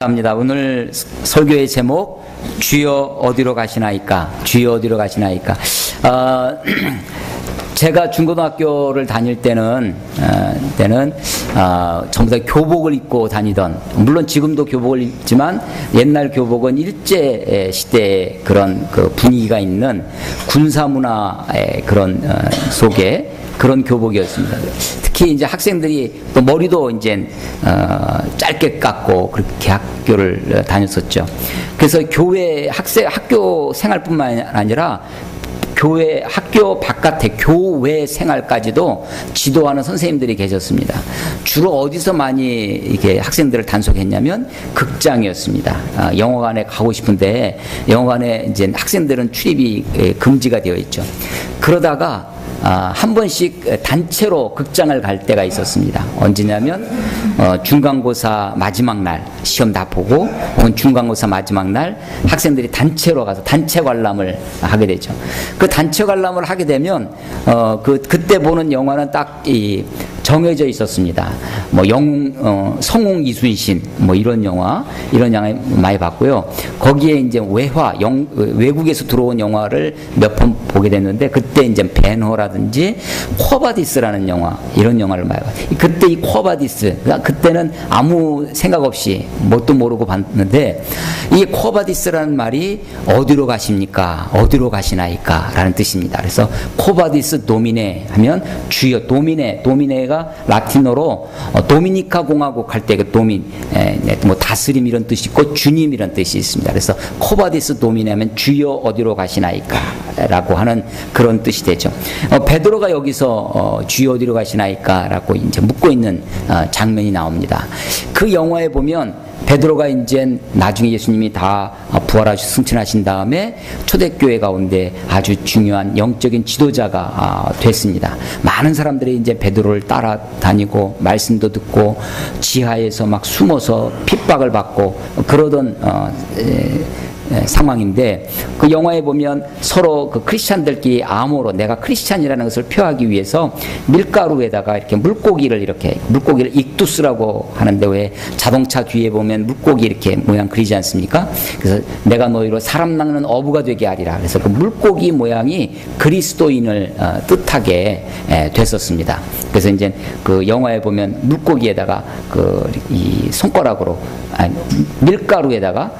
합니다. 오늘 설교의 제목 주여 어디로 가시나이까? 주여 어디로 가시나이까? 제가 중고등학교를 다닐 때는 전부 다 교복을 입고 다니던, 물론 지금도 교복을 입지만 옛날 교복은 일제 시대의 그런 그 분위기가 있는 군사 문화의 그런 속에 그런 교복이었습니다. 특히 이제 학생들이 또 머리도 이제 짧게 깎고 그렇게 학교를 다녔었죠. 그래서 교회 학교 생활뿐만 아니라 교회 학교 바깥의 교회 생활까지도 지도하는 선생님들이 계셨습니다. 주로 어디서 많이 이렇게 학생들을 단속했냐면 극장이었습니다. 영화관에 가고 싶은데 영화관에 이제 학생들은 출입이 금지가 되어 있죠. 그러다가 한 번씩 단체로 극장을 갈 때가 있었습니다. 언제냐면 중간고사 마지막 날 시험 다 보고 혹은 중간고사 마지막 날 학생들이 단체로 가서 단체 관람을 하게 되죠. 그 단체 관람을 하게 되면 그때 보는 영화는 딱 정해져 있었습니다. 뭐 성웅 이순신 뭐 이런 영화 많이 봤고요. 거기에 이제 외국에서 들어온 영화를 몇 편 보게 됐는데 그때 이제 벤허라든지 쿼바디스라는 영화, 이런 영화를 많이 봤어요. 그때 이 쿼바디스, 그때는 아무 생각 없이 뭣도 모르고 봤는데 이 쿼바디스라는 말이 어디로 가십니까? 어디로 가시나이까? 라는 뜻입니다. 그래서 쿼바디스 도미네 하면 주여, 도미네가 라틴어로 도미니카 공화국 할 때 그 뭐 다스림 이런 뜻이 있고 주님 이런 뜻이 있습니다. 그래서 코바디스 도미네 하면 주여 어디로 가시나이까 라고 하는 그런 뜻이 되죠. 베드로가 여기서 주여 어디로 가시나이까 라고 이제 묻고 있는 장면이 나옵니다. 그 영화에 보면 베드로가 이제 나중에 예수님이 다 부활하시고 승천하신 다음에 초대교회 가운데 아주 중요한 영적인 지도자가 됐습니다. 많은 사람들이 이제 베드로를 따라다니고 말씀도 듣고 지하에서 막 숨어서 핍박을 받고 그러던 상황인데 그 영화에 보면 서로 그 크리스찬들끼리 암호로 내가 크리스찬이라는 것을 표하기 위해서 밀가루에다가 이렇게 물고기를 익두스라고 하는데 왜 자동차 뒤에 보면 물고기 이렇게 모양 그리지 않습니까? 그래서 내가 너희로 사람 낚는 어부가 되게 하리라. 그래서 그 물고기 모양이 그리스도인을 뜻하게 됐었습니다. 그래서 이제 그 영화에 보면 물고기에다가 이 손가락으로 밀가루에다가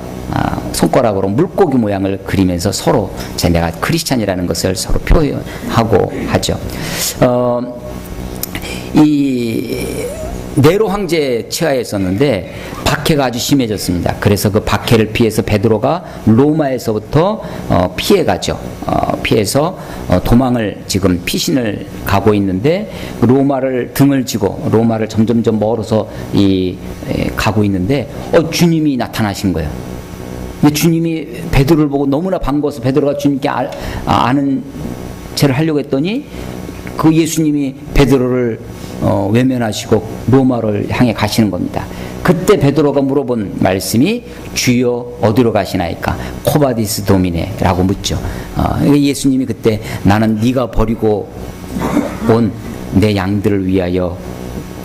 손가락으로 물고기 모양을 그리면서 서로 내가 크리스찬이라는 것을 서로 표현하고 하죠. 이 네로 황제 치하에 있었는데 박해가 아주 심해졌습니다. 그래서 그 박해를 피해서 베드로가 로마에서부터 피해가죠. 피해서 도망을 지금 피신을 가고 있는데 로마를 등을 지고 로마를 점점점 멀어서 가고 있는데 주님이 나타나신 거예요. 주님이 베드로를 보고 너무나 반가워서 베드로가 주님께 아는 체를 하려고 했더니 그 예수님이 베드로를 외면하시고 로마를 향해 가시는 겁니다. 그때 베드로가 물어본 말씀이 주여 어디로 가시나이까? 코바디스 도미네라고 묻죠. 예수님이 그때 나는 네가 버리고 온 내 양들을 위하여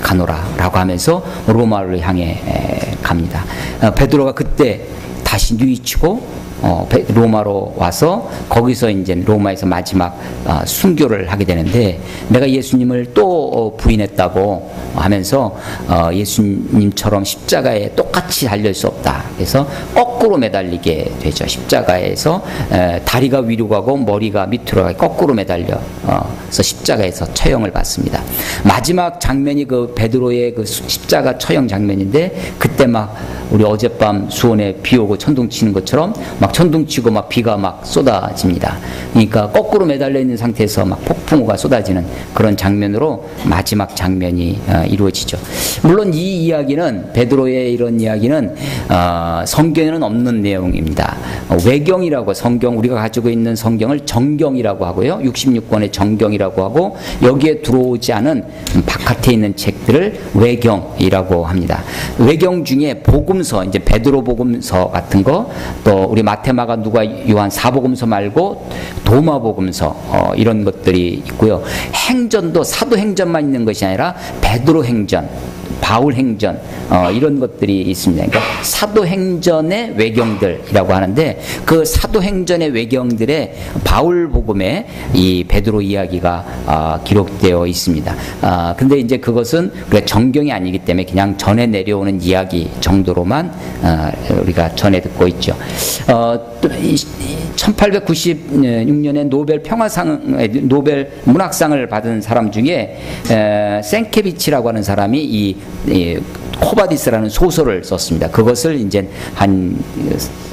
가노라 라고 하면서 로마를 향해 갑니다. 베드로가 그때 다시 뉘우치고 로마로 와서 거기서 이제 로마에서 마지막 순교를 하게 되는데 내가 예수님을 또 부인했다고 하면서 예수님처럼 십자가에 똑같이 달릴 수 없다. 그래서 거꾸로 매달리게 되죠. 십자가에서 다리가 위로 가고 머리가 밑으로 가고 거꾸로 매달려서 십자가에서 처형을 받습니다. 마지막 장면이 그 베드로의 그 십자가 처형 장면인데 그때 막 우리 어젯밤 수원에 비 오고 천둥 치는 것처럼 막 천둥 치고 막 비가 막 쏟아집니다. 그러니까 거꾸로 매달려 있는 상태에서 막 폭풍우가 쏟아지는 그런 장면으로 마지막 장면이 이루어지죠. 물론 이 이야기는 베드로의 이런 이야기는 성경에는 없는 내용입니다. 외경이라고 성경 우리가 가지고 있는 성경을 정경이라고 하고요. 66권의 정경이라고 하고 여기에 들어오지 않은 바깥에 있는 책들을 외경이라고 합니다. 외경 중에 복음서 이제 베드로 복음서 같은 거 또 우리 마태, 마가, 누가, 요한 사복음서 말고 도마복음서 이런 것들이 있고요. 행전도 사도행전만 있는 것이 아니라 베드로행전, 바울행전 이런 것들이 있습니다. 그러니까 사도행전의 외경들이라고 하는데 그 사도행전의 외경들에 바울복음에 이 베드로 이야기가 기록되어 있습니다. 근데 이제 그것은 정경이 아니기 때문에 그냥 전해 내려오는 이야기 정도로만 우리가 전해 듣고 있죠. 1896년에 노벨 문학상을 받은 사람 중에 생케비치라고 하는 사람이 이 코바디스라는 소설을 썼습니다. 그것을 이제 한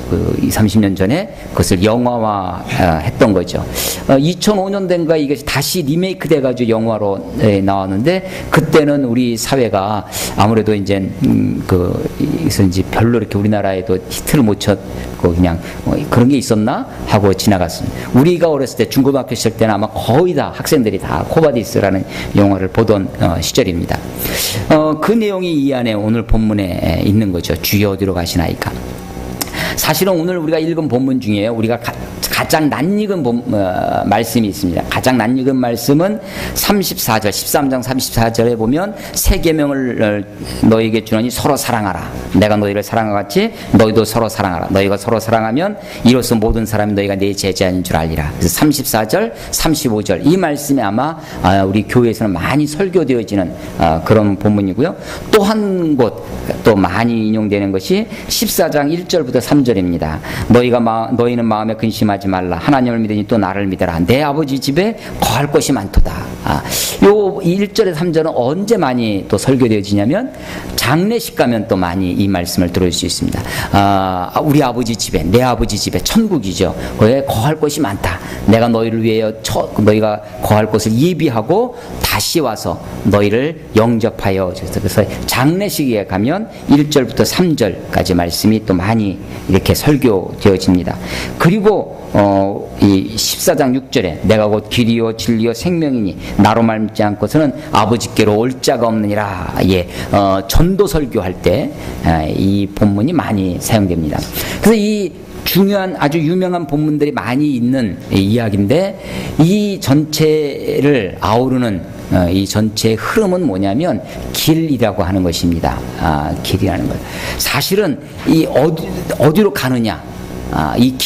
30년 전에 그것을 영화화 했던 거죠. 2005년대인가 이것이 다시 리메이크 돼가지고 영화로 나왔는데, 그때는 우리 사회가 아무래도 이제 그래서 이제 별로 이렇게 우리나라에도 히트를 못 쳤고 그냥 그런 게 있었나 하고 지나갔습니다. 우리가 어렸을 때 중고등학교 시절 때는 아마 거의 다 학생들이 다 코바디스라는 영화를 보던 시절입니다. 그 내용이 이 안에 오늘 본문에 있는 거죠. 주여 어디로 가시나이까. 사실은 오늘 우리가 읽은 본문 중에 우리가 가장 낯익은 말씀이 있습니다. 가장 낯익은 말씀은 34절, 13장 34절에 보면 새 계명을 너희에게 주노니 서로 사랑하라. 내가 너희를 사랑한 것 같이 너희도 서로 사랑하라. 너희가 서로 사랑하면 이로써 모든 사람이 너희가 내 제자인 줄 알리라. 그래서 34절, 35절 이 말씀이 아마 우리 교회에서는 많이 설교되어지는 그런 본문이고요. 또 한 곳 또 많이 인용되는 것이 14장 1절부터 3절입니다. 너희는 마음에 근심하지 말라. 하나님을 믿으니 또 나를 믿어라. 내 아버지 집에 거할 것이 많도다. 요 1절에 3절은 언제 많이 또 설교되어지냐면 장례식 가면 또 많이 이 말씀을 들을 수 있습니다. 우리 아버지 집에, 내 아버지 집에, 천국이죠. 거기에 거할 것이 많다. 내가 너희를 위하여 너희가 거할 곳을 예비하고 다시 와서 너희를 영접하여. 그래서 장례식에 가면 1절부터 3절까지 말씀이 또 많이 이렇게 설교되어집니다. 그리고 이 14장 6절에 내가 곧 길이요 진리요 생명이니 나로 말미지 않고서는 아버지께로 올 자가 없느니라. 전도 설교할 때 이 본문이 많이 사용됩니다. 그래서 이 중요한 아주 유명한 본문들이 많이 있는 이야기인데, 이 전체를 아우르는 이 전체의 흐름은 뭐냐면 길이라고 하는 것입니다. 길이라는 것. 사실은 이 어디로 가느냐, 이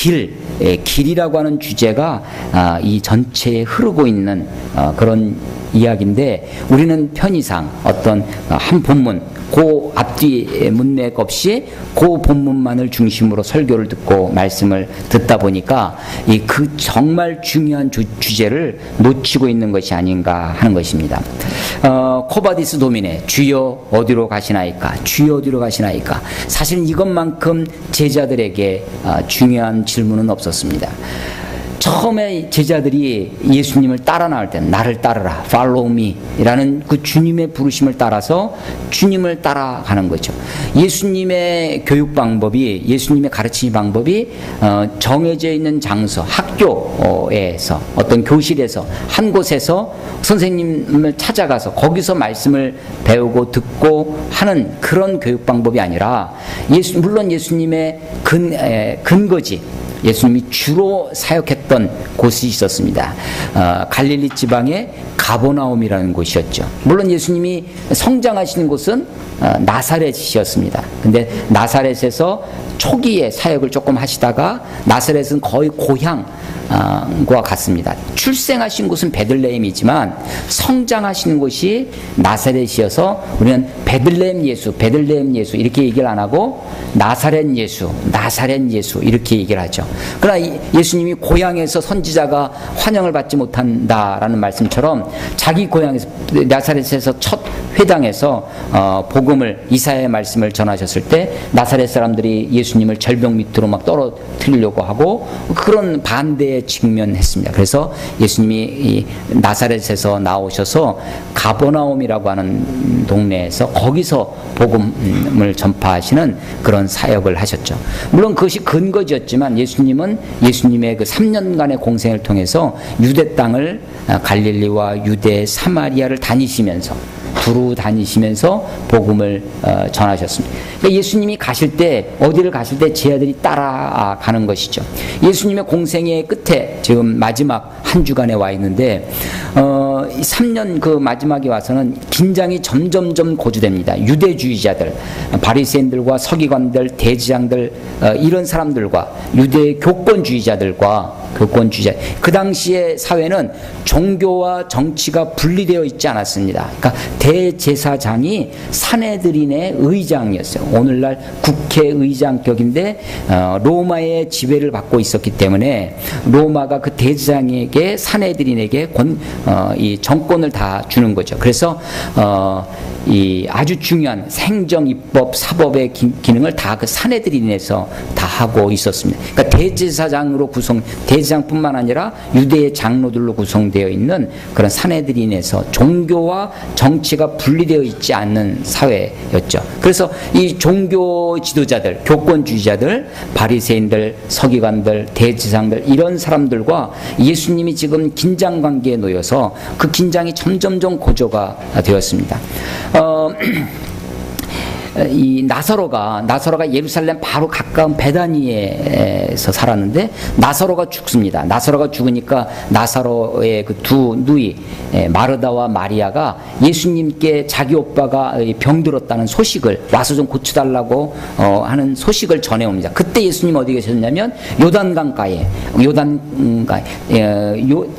길이라고 하는 주제가 이 전체에 흐르고 있는 그런 이야기인데, 우리는 편의상 어떤 한 본문, 그 앞뒤 문맥 없이 그 본문만을 중심으로 설교를 듣고 말씀을 듣다 보니까 그 정말 중요한 주제를 놓치고 있는 것이 아닌가 하는 것입니다. 코바디스 도미네, 주여 어디로 가시나이까, 주여 어디로 가시나이까. 사실은 이것만큼 제자들에게 중요한 질문은 없었습니다. 처음에 제자들이 예수님을 따라 나올 때 나를 따르라, follow me 라는 그 주님의 부르심을 따라서 주님을 따라가는 거죠. 예수님의 교육 방법이, 예수님의 가르치는 방법이 정해져 있는 장소, 학교에서, 어떤 교실에서, 한 곳에서 선생님을 찾아가서 거기서 말씀을 배우고 듣고 하는 그런 교육 방법이 아니라, 물론 예수님의 근거지, 예수님이 주로 사역했던 곳이 있었습니다. 갈릴리 지방의 가버나움이라는 곳이었죠. 물론 예수님이 성장하시는 곳은 나사렛이었습니다. 근데 나사렛에서 초기에 사역을 조금 하시다가 나사렛은 거의 고향과 같습니다. 출생하신 곳은 베들레헴이지만 성장하시는 곳이 나사렛이어서 우리는 베들레헴 예수 이렇게 얘기를 안 하고 나사렛 예수 이렇게 얘기를 하죠. 그러나 예수님이 고향에서 선지자가 환영을 받지 못한다라는 말씀처럼 자기 고향에서, 나사렛에서 첫 회당에서 복음을, 이사야의 말씀을 전하셨을 때 나사렛 사람들이 예수님을 절벽 밑으로 막 떨어뜨리려고 하고 그런 반대에 직면했습니다. 그래서 예수님이 이 나사렛에서 나오셔서 가버나움이라고 하는 동네에서 거기서 복음을 전파하시는 그런 사역을 하셨죠. 물론 그것이 근거지였지만 예수님은 예수님의 그 3년간의 공생을 통해서 유대 땅을, 갈릴리와 유대, 사마리아를 다니시면서 두루 다니시면서 복음을 전하셨습니다. 그러니까 예수님이 가실 때, 어디를 가실 때 제 아들이 따라가는 것이죠. 예수님의 공생의 끝에 지금 마지막 한 주간에 와 있는데 3년 그 마지막에 와서는 긴장이 점점점 고조됩니다. 유대주의자들, 바리새인들과 서기관들, 대지장들, 이런 사람들과 유대 교권주의자들과 그 당시의 사회는 종교와 정치가 분리되어 있지 않았습니다. 그러니까 대제사장이 산헤드린의 의장이었어요. 오늘날 국회의장격인데 로마의 지배를 받고 있었기 때문에 로마가 그 대제사장에게, 산헤드린에게 이 정권을 다 주는 거죠. 그래서 이 아주 중요한 행정, 입법, 사법의 기능을 다 그 산헤드린에서 다 하고 있었습니다. 그러니까 대제사장으로 대제사장뿐만 아니라 유대의 장로들로 구성되어 있는 그런 산헤드린에서 종교와 정치가 분리되어 있지 않는 사회였죠. 그래서 이 종교 지도자들, 교권주의자들, 바리새인들, 서기관들, 대제사장들, 이런 사람들과 예수님이 지금 긴장 관계에 놓여서 그 긴장이 점점점 고조가 되었습니다. 이 나사로가 예루살렘 바로 가까운 베다니에서 살았는데 나사로가 죽습니다. 나사로가 죽으니까 나사로의 그 두 누이 마르다와 마리아가 예수님께 자기 오빠가 병들었다는 소식을, 와서 좀 고쳐달라고 하는 소식을 전해옵니다. 그때 예수님 어디 계셨냐면 요단강가에,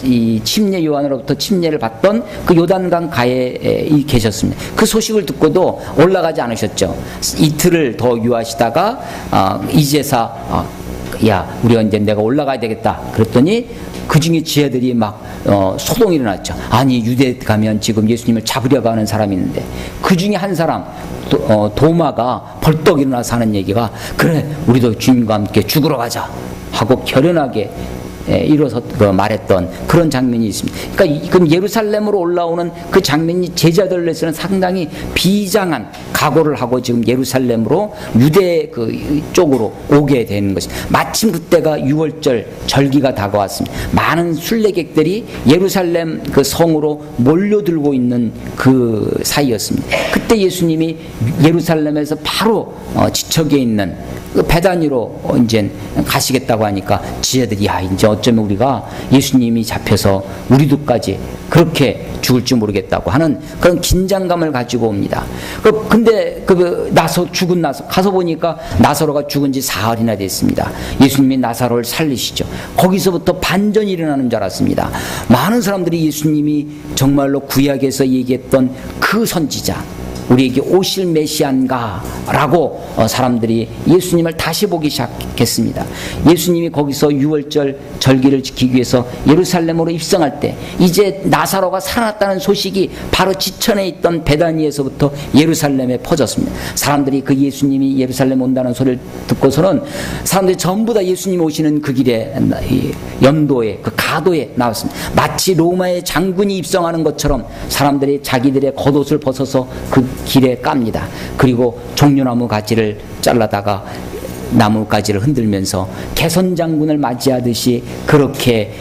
이 침례 요한으로부터 침례를 받던 그 요단강 가에 계셨습니다. 그 소식을 듣고도 올라가지 않으셨죠. 이틀을 더 유하시다가 이제사 야, 우리가 이제 내가 올라가야 되겠다 그랬더니 그 중에 지혜들이 막 소동이 일어났죠. 아니, 유대 가면 지금 예수님을 잡으려고 하는 사람이 있는데, 그 중에 한 사람 도마가 벌떡 일어나서 하는 얘기가, 그래 우리도 주님과 함께 죽으러 가자 하고 결연하게 일어서 말했던 그런 장면이 있습니다. 그러니까 그럼 예루살렘으로 올라오는 그 장면이 제자들에서는 상당히 비장한 각오를 하고 지금 예루살렘으로 유대 그 쪽으로 오게 되는 것입니다. 마침 그때가 6월절 절기가 다가왔습니다. 많은 순례객들이 예루살렘 그 성으로 몰려들고 있는 그 사이였습니다. 그때 예수님이 예루살렘에서 바로 지척에 있는 그 베다니로 이제 가시겠다고 하니까 지혜들이, 야, 이제 어쩌면 우리가 예수님이 잡혀서 우리도까지 그렇게 죽을지 모르겠다고 하는 그런 긴장감을 가지고 옵니다. 근데 죽은 나서 가서 보니까 나사로가 죽은 지 사흘이나 됐습니다. 예수님이 나사로를 살리시죠. 거기서부터 반전이 일어나는 줄 알았습니다. 많은 사람들이 예수님이 정말로 구약에서 얘기했던 그 선지자, 우리에게 오실 메시아인가 라고 사람들이 예수님을 다시 보기 시작했습니다. 예수님이 거기서 6월절 절기를 지키기 위해서 예루살렘으로 입성할 때 이제 나사로가 살아났다는 소식이 바로 지천에 있던 베다니에서부터 예루살렘에 퍼졌습니다. 사람들이 그 예수님이 예루살렘 온다는 소리를 듣고서는 사람들이 전부 다 예수님 오시는 그 길에, 연도에, 그 가도에 나왔습니다. 마치 로마의 장군이 입성하는 것처럼 사람들이 자기들의 겉옷을 벗어서 그 길에 깝니다. 그리고 종려나무 가지를 잘라다가 나뭇가지를 흔들면서 개선장군을 맞이하듯이 그렇게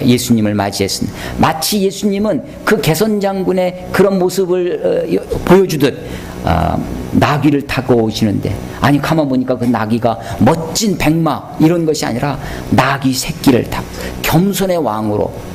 예수님을 맞이했습니다. 마치 예수님은 그 개선장군의 그런 모습을 보여주듯 나귀를 타고 오시는데, 아니 가만 보니까 그 나귀가 멋진 백마 이런 것이 아니라 나귀 새끼를 타고 겸손의 왕으로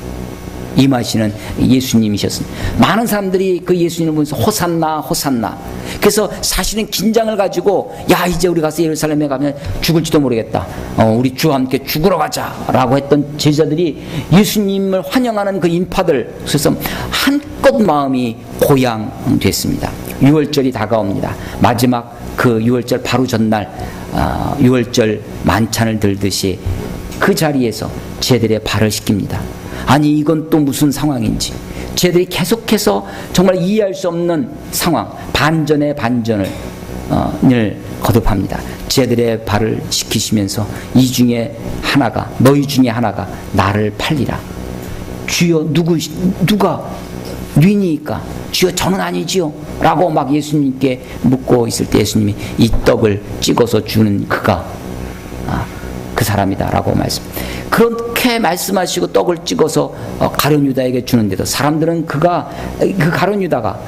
임하시는 예수님이셨습니다. 많은 사람들이 그 예수님을 보면서 호산나 호산나, 그래서 사실은 긴장을 가지고, 야, 이제 우리 가서 예루살렘에 가면 죽을지도 모르겠다, 우리 주와 함께 죽으러 가자 라고 했던 제자들이 예수님을 환영하는 그 인파들, 그래서 한껏 마음이 고양됐습니다. 6월절이 다가옵니다. 마지막 그 6월절 바로 전날 6월절 만찬을 들듯이 그 자리에서 제들의 발을 씻깁니다. 아니, 이건 또 무슨 상황인지 쟤들이 계속해서 정말 이해할 수 없는 상황, 반전의 반전을 거듭합니다. 쟤들의 발을 씻기시면서 너희 중에 하나가 나를 팔리라. 주여, 누가 뉘니까? 주여, 저는 아니지요 라고 막 예수님께 묻고 있을 때 예수님이 이 떡을 찍어서 주는 그가 그 사람이다 라고 그렇게 말씀하시고 떡을 찍어서 가룟 유다에게 주는데도 사람들은 그 가룟 유다가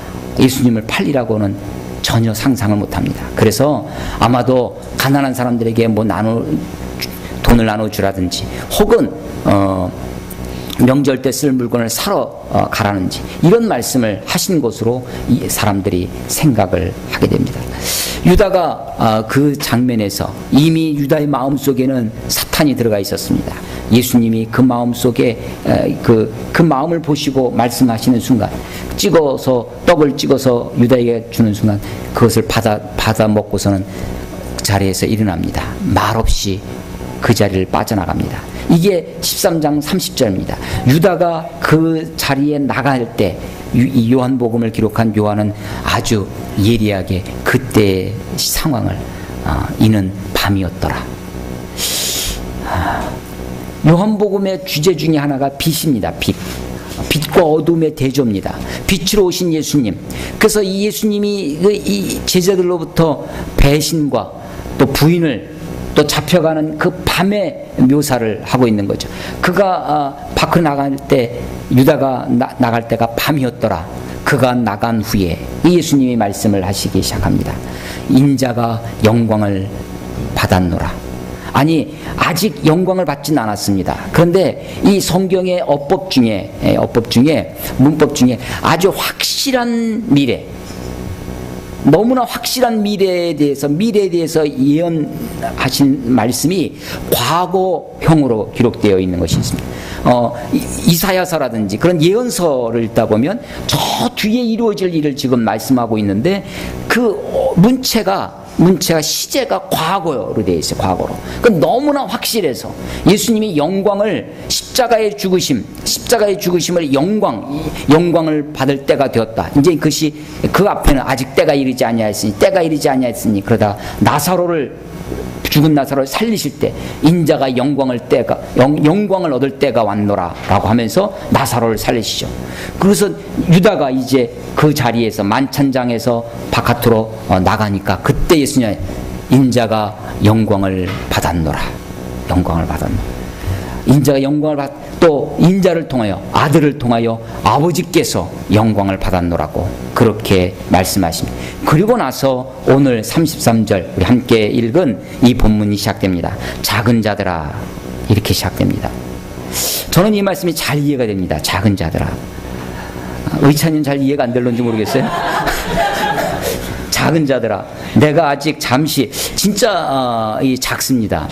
예수님을 팔리라고는 전혀 상상을 못합니다. 그래서 아마도 가난한 사람들에게 뭐 돈을 나눠주라든지 혹은 명절 때 쓸 물건을 사러 가라는지 이런 말씀을 하신 것으로 이 사람들이 생각을 하게 됩니다. 유다가 그 장면에서 이미 유다의 마음속에는 사탄이 들어가 있었습니다. 예수님이 그 마음속에 그 마음을 보시고 말씀하시는 순간 떡을 찍어서 유다에게 주는 순간 그것을 받아 먹고서는 자리에서 일어납니다. 말없이 그 자리를 빠져나갑니다. 이게 13장 30절입니다. 유다가 그 자리에 나갈 때 이 요한복음을 기록한 요한은 아주 예리하게 그때의 상황을 이는 밤이었더라. 요한복음의 주제 중에 하나가 빛입니다. 빛과 어둠의 대조입니다. 빛으로 오신 예수님. 그래서 이 예수님이 이 제자들로부터 배신과 또 부인을 또 잡혀가는 그 밤의 묘사를 하고 있는 거죠. 그가 밖으로 나갈 때 유다가 나갈 때가 밤이었더라. 그가 나간 후에 이 예수님이 말씀을 하시기 시작합니다. 인자가 영광을 받았노라. 아니 아직 영광을 받지는 않았습니다. 그런데 이 성경의 문법 중에 아주 확실한 미래, 너무나 확실한 미래에 대해서 예언하신 말씀이 과거형으로 기록되어 있는 것이 있습니다. 이사야서라든지 그런 예언서를 읽다 보면 저 뒤에 이루어질 일을 지금 말씀하고 있는데 그 문체가 시제가 과거로 되어 있어요. 과거로. 그 너무나 확실해서 예수님이 영광을 십자가의 죽으심을 영광을 받을 때가 되었다. 이제 그것이 그 앞에는 아직 때가 이르지 아니하였으니 그러다 죽은 나사로를 살리실 때 인자가 영광을 얻을 때가 왔노라라고 하면서 나사로를 살리시죠. 그래서 유다가 이제 그 자리에서 만찬장에서 바깥으로 나가니까 그때 예수님 인자가 영광을 받았노라. 인자가 또 인자를 통하여 아들을 통하여 아버지께서 영광을 받았노라고 그렇게 말씀하십니다. 그리고 나서 오늘 33절 우리 함께 읽은 이 본문이 시작됩니다. 작은 자들아 이렇게 시작됩니다. 저는 이 말씀이 잘 이해가 됩니다. 작은 자들아. 의찬이는 잘 이해가 안 될런지 모르겠어요. 작은 자들아 내가 아직 잠시 진짜 작습니다.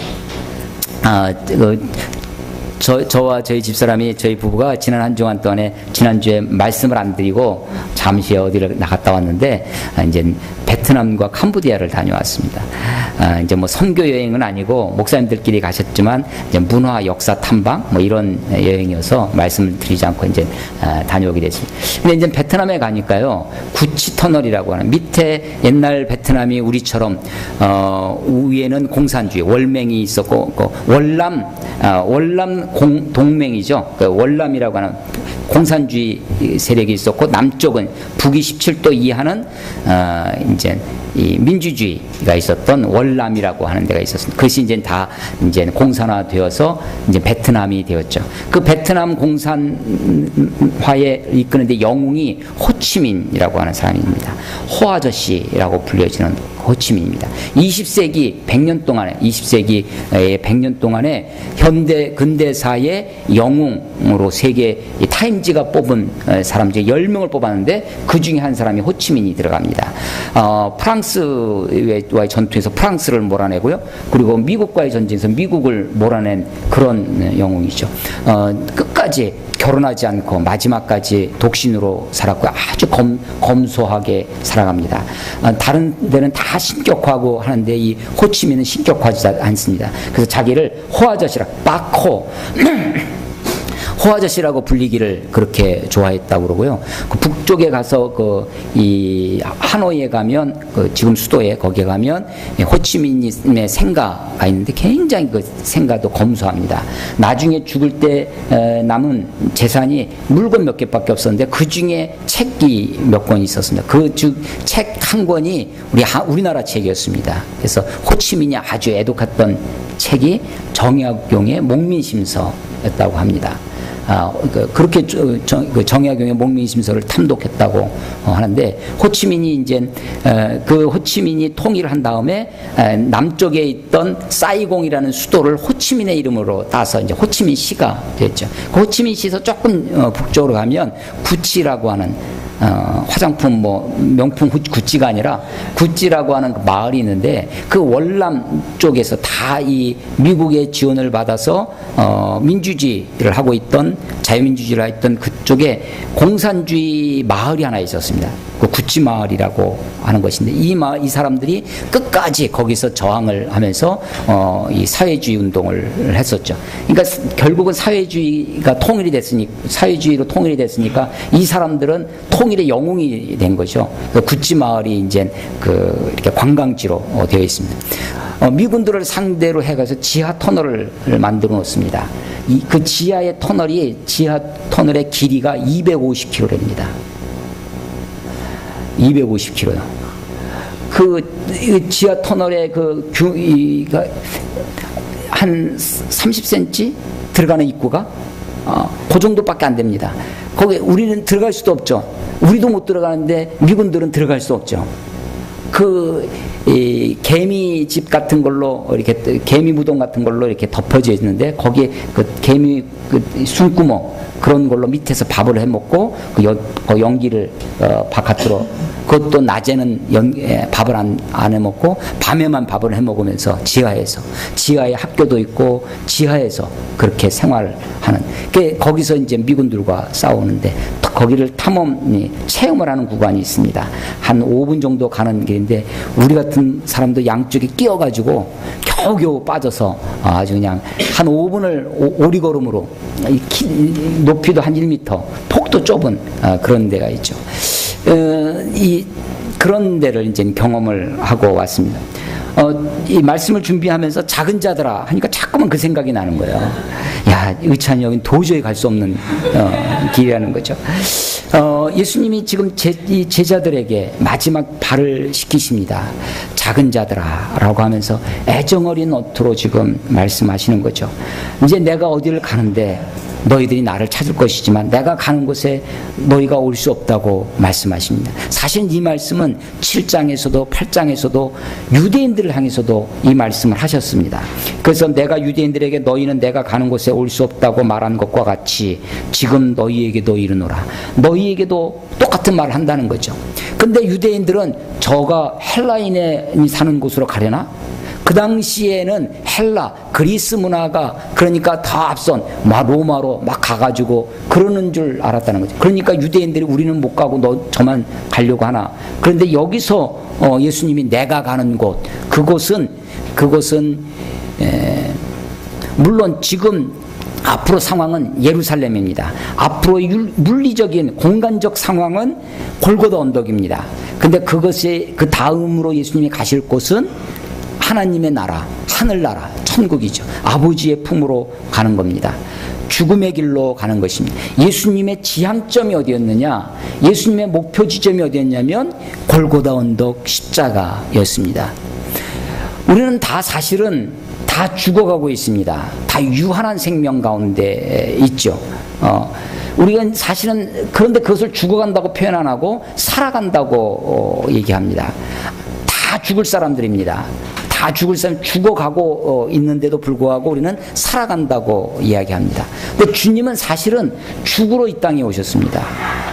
저와 저희 집사람이 저희 부부가 지난 한 주간 동안에 지난주에 말씀을 안 드리고 잠시 어디를 나갔다 왔는데 이제 베트남과 캄보디아를 다녀왔습니다. 이제 뭐 선교 여행은 아니고 목사님들끼리 가셨지만 이제 문화 역사 탐방 뭐 이런 여행이어서 말씀을 드리지 않고 이제 다녀오게 됐습니다. 근데 이제 베트남에 가니까요 구치 터널이라고 하는 밑에 옛날 베트남이 우리처럼 위에는 공산주의 월맹이 있었고 월남 동맹이죠. 그 월남이라고 하는 공산주의 세력이 있었고 남쪽은 북위 17도 이하는 이제 이 민주주의가 있었던 월남이라고 하는 데가 있었습니다. 그것이 이제 다 이제 공산화되어서 이제 베트남이 되었죠. 그 베트남 공산화에 이끄는데 영웅이 호치민이라고 하는 사람입니다. 호아저씨라고 불려지는 호치민입니다. 20세기의 100년 동안에 현대 근대사의 영웅으로 세계 타임지가 뽑은 사람 중에 10명을 뽑았는데 그 중에 한 사람이 호치민이 들어갑니다. 프랑스와의 전투에서 프랑스를 몰아내고요. 그리고 미국과의 전쟁에서 미국을 몰아낸 그런 영웅이죠. 끝까지 결혼하지 않고 마지막까지 독신으로 살았고 아주 검소하게 살아갑니다. 다른 데는 다 신격화하고 하는데 이 호치민은 신격화하지 않습니다. 그래서 자기를 호아저씨라 빠코 호아저씨라고 불리기를 그렇게 좋아했다고 그러고요. 그 북쪽에 가서 이 하노이에 가면 지금 수도에 거기에 가면 호치민의 생가가 있는데 굉장히 그 생가도 검소합니다. 나중에 죽을 때 남은 재산이 물건 몇 개밖에 없었는데 그 중에 책이 몇 권 있었습니다. 그 책 한 권이 우리나라 책이었습니다. 그래서 호치민이 아주 애독했던 책이 정약용의 목민심서였다고 합니다. 그렇게 정약용의 목민심서를 탐독했다고 하는데, 호치민이 이제 그 호치민이 통일을 한 다음에 남쪽에 있던 사이공이라는 수도를 호치민의 이름으로 따서 이제 호치민시가 됐죠. 그 호치민시에서 조금 북쪽으로 가면 구치라고 하는 화장품 명품 구찌가 아니라 구찌라고 하는 그 마을이 있는데, 그 월남 쪽에서 다 이 미국의 지원을 받아서 민주주의를 하고 있던, 자유민주주의를 했던 그쪽에 공산주의 마을이 하나 있었습니다. 그 구찌 마을이라고 하는 것인데, 이 사람들이 끝까지 거기서 저항을 하면서 이 사회주의 운동을 했었죠. 그러니까 결국은 사회주의로 통일이 됐으니까 이 사람들은 통일의 영웅이 된 거죠. 그 구찌 마을이 이제 이렇게 관광지로 되어 있습니다. 미군들을 상대로 해가서 지하 터널을 만들어 놓습니다. 그 지하 터널의 길이가 250km입니다. 250km요. 그 지하 터널의 한 30cm 들어가는 입구가 그 정도밖에 안 됩니다. 거기 우리는 들어갈 수도 없죠. 우리도 못 들어가는데 미군들은 들어갈 수 없죠. 개미집 같은 걸로, 이렇게 개미 무덤 같은 걸로 이렇게 덮어져 있는데, 거기에 개미 숨구멍 그런 걸로 밑에서 밥을 해 먹고 그 연기를 바깥으로, 그것도 낮에는 밥을 안 해 먹고 밤에만 밥을 해 먹으면서 지하에 학교도 있고 지하에서 그렇게 생활을 하는, 거기서 이제 미군들과 싸우는데, 거기를 체험을 하는 구간이 있습니다. 한 5분 정도 가는 길인데, 우리 같은 사람도 양쪽에 끼어가지고 겨우겨우 빠져서 아주 그냥 한 5분을 오리걸음으로, 높이도 한 1m, 폭도 좁은 그런 데가 있죠. 그런 데를 이제 경험을 하고 왔습니다. 이 말씀을 준비하면서 작은 자들아 하니까 자꾸만 그 생각이 나는 거예요. 야, 의찬이 여긴 도저히 갈 수 없는 길이라는 거죠. 예수님이 지금 이 제자들에게 마지막 발을 시키십니다. 작은 자들아 라고 하면서 애정어린 어투로 지금 말씀하시는 거죠. 이제 내가 어디를 가는데 너희들이 나를 찾을 것이지만 내가 가는 곳에 너희가 올 수 없다고 말씀하십니다. 사실 이 말씀은 7장에서도 8장에서도 유대인들을 향해서도 이 말씀을 하셨습니다. 그래서 내가 유대인들에게 너희는 내가 가는 곳에 올 수 없다고 말한 것과 같이 지금 너희에게도 이르노라. 너희에게도 똑같은 말을 한다는 거죠. 근데 유대인들은 저가 헬라인이 사는 곳으로 가려나? 그 당시에는 그리스 문화가 그러니까 다 앞선 로마로 막 가가지고 그러는 줄 알았다는 거죠. 그러니까 유대인들이 우리는 못 가고 너 저만 가려고 하나. 그런데 여기서 예수님이 내가 가는 곳, 그곳은 물론 지금 앞으로 상황은 예루살렘입니다. 앞으로 물리적인 공간적 상황은 골고다 언덕입니다. 근데 그것이 그 다음으로 예수님이 가실 곳은 하나님의 나라, 하늘나라, 천국이죠. 아버지의 품으로 가는 겁니다. 죽음의 길로 가는 것입니다. 예수님의 지향점이 어디였느냐? 예수님의 목표 지점이 어디였냐면 골고다 언덕 십자가였습니다. 우리는 사실은 다 죽어가고 있습니다. 다 유한한 생명 가운데 있죠. 우리가 사실은 그런데 그것을 죽어간다고 표현 안 하고 살아간다고 얘기합니다. 다 죽을 사람들입니다. 다 죽을 사람, 죽어가고 있는데도 불구하고 우리는 살아간다고 이야기합니다. 근데 주님은 사실은 죽으러 이 땅에 오셨습니다.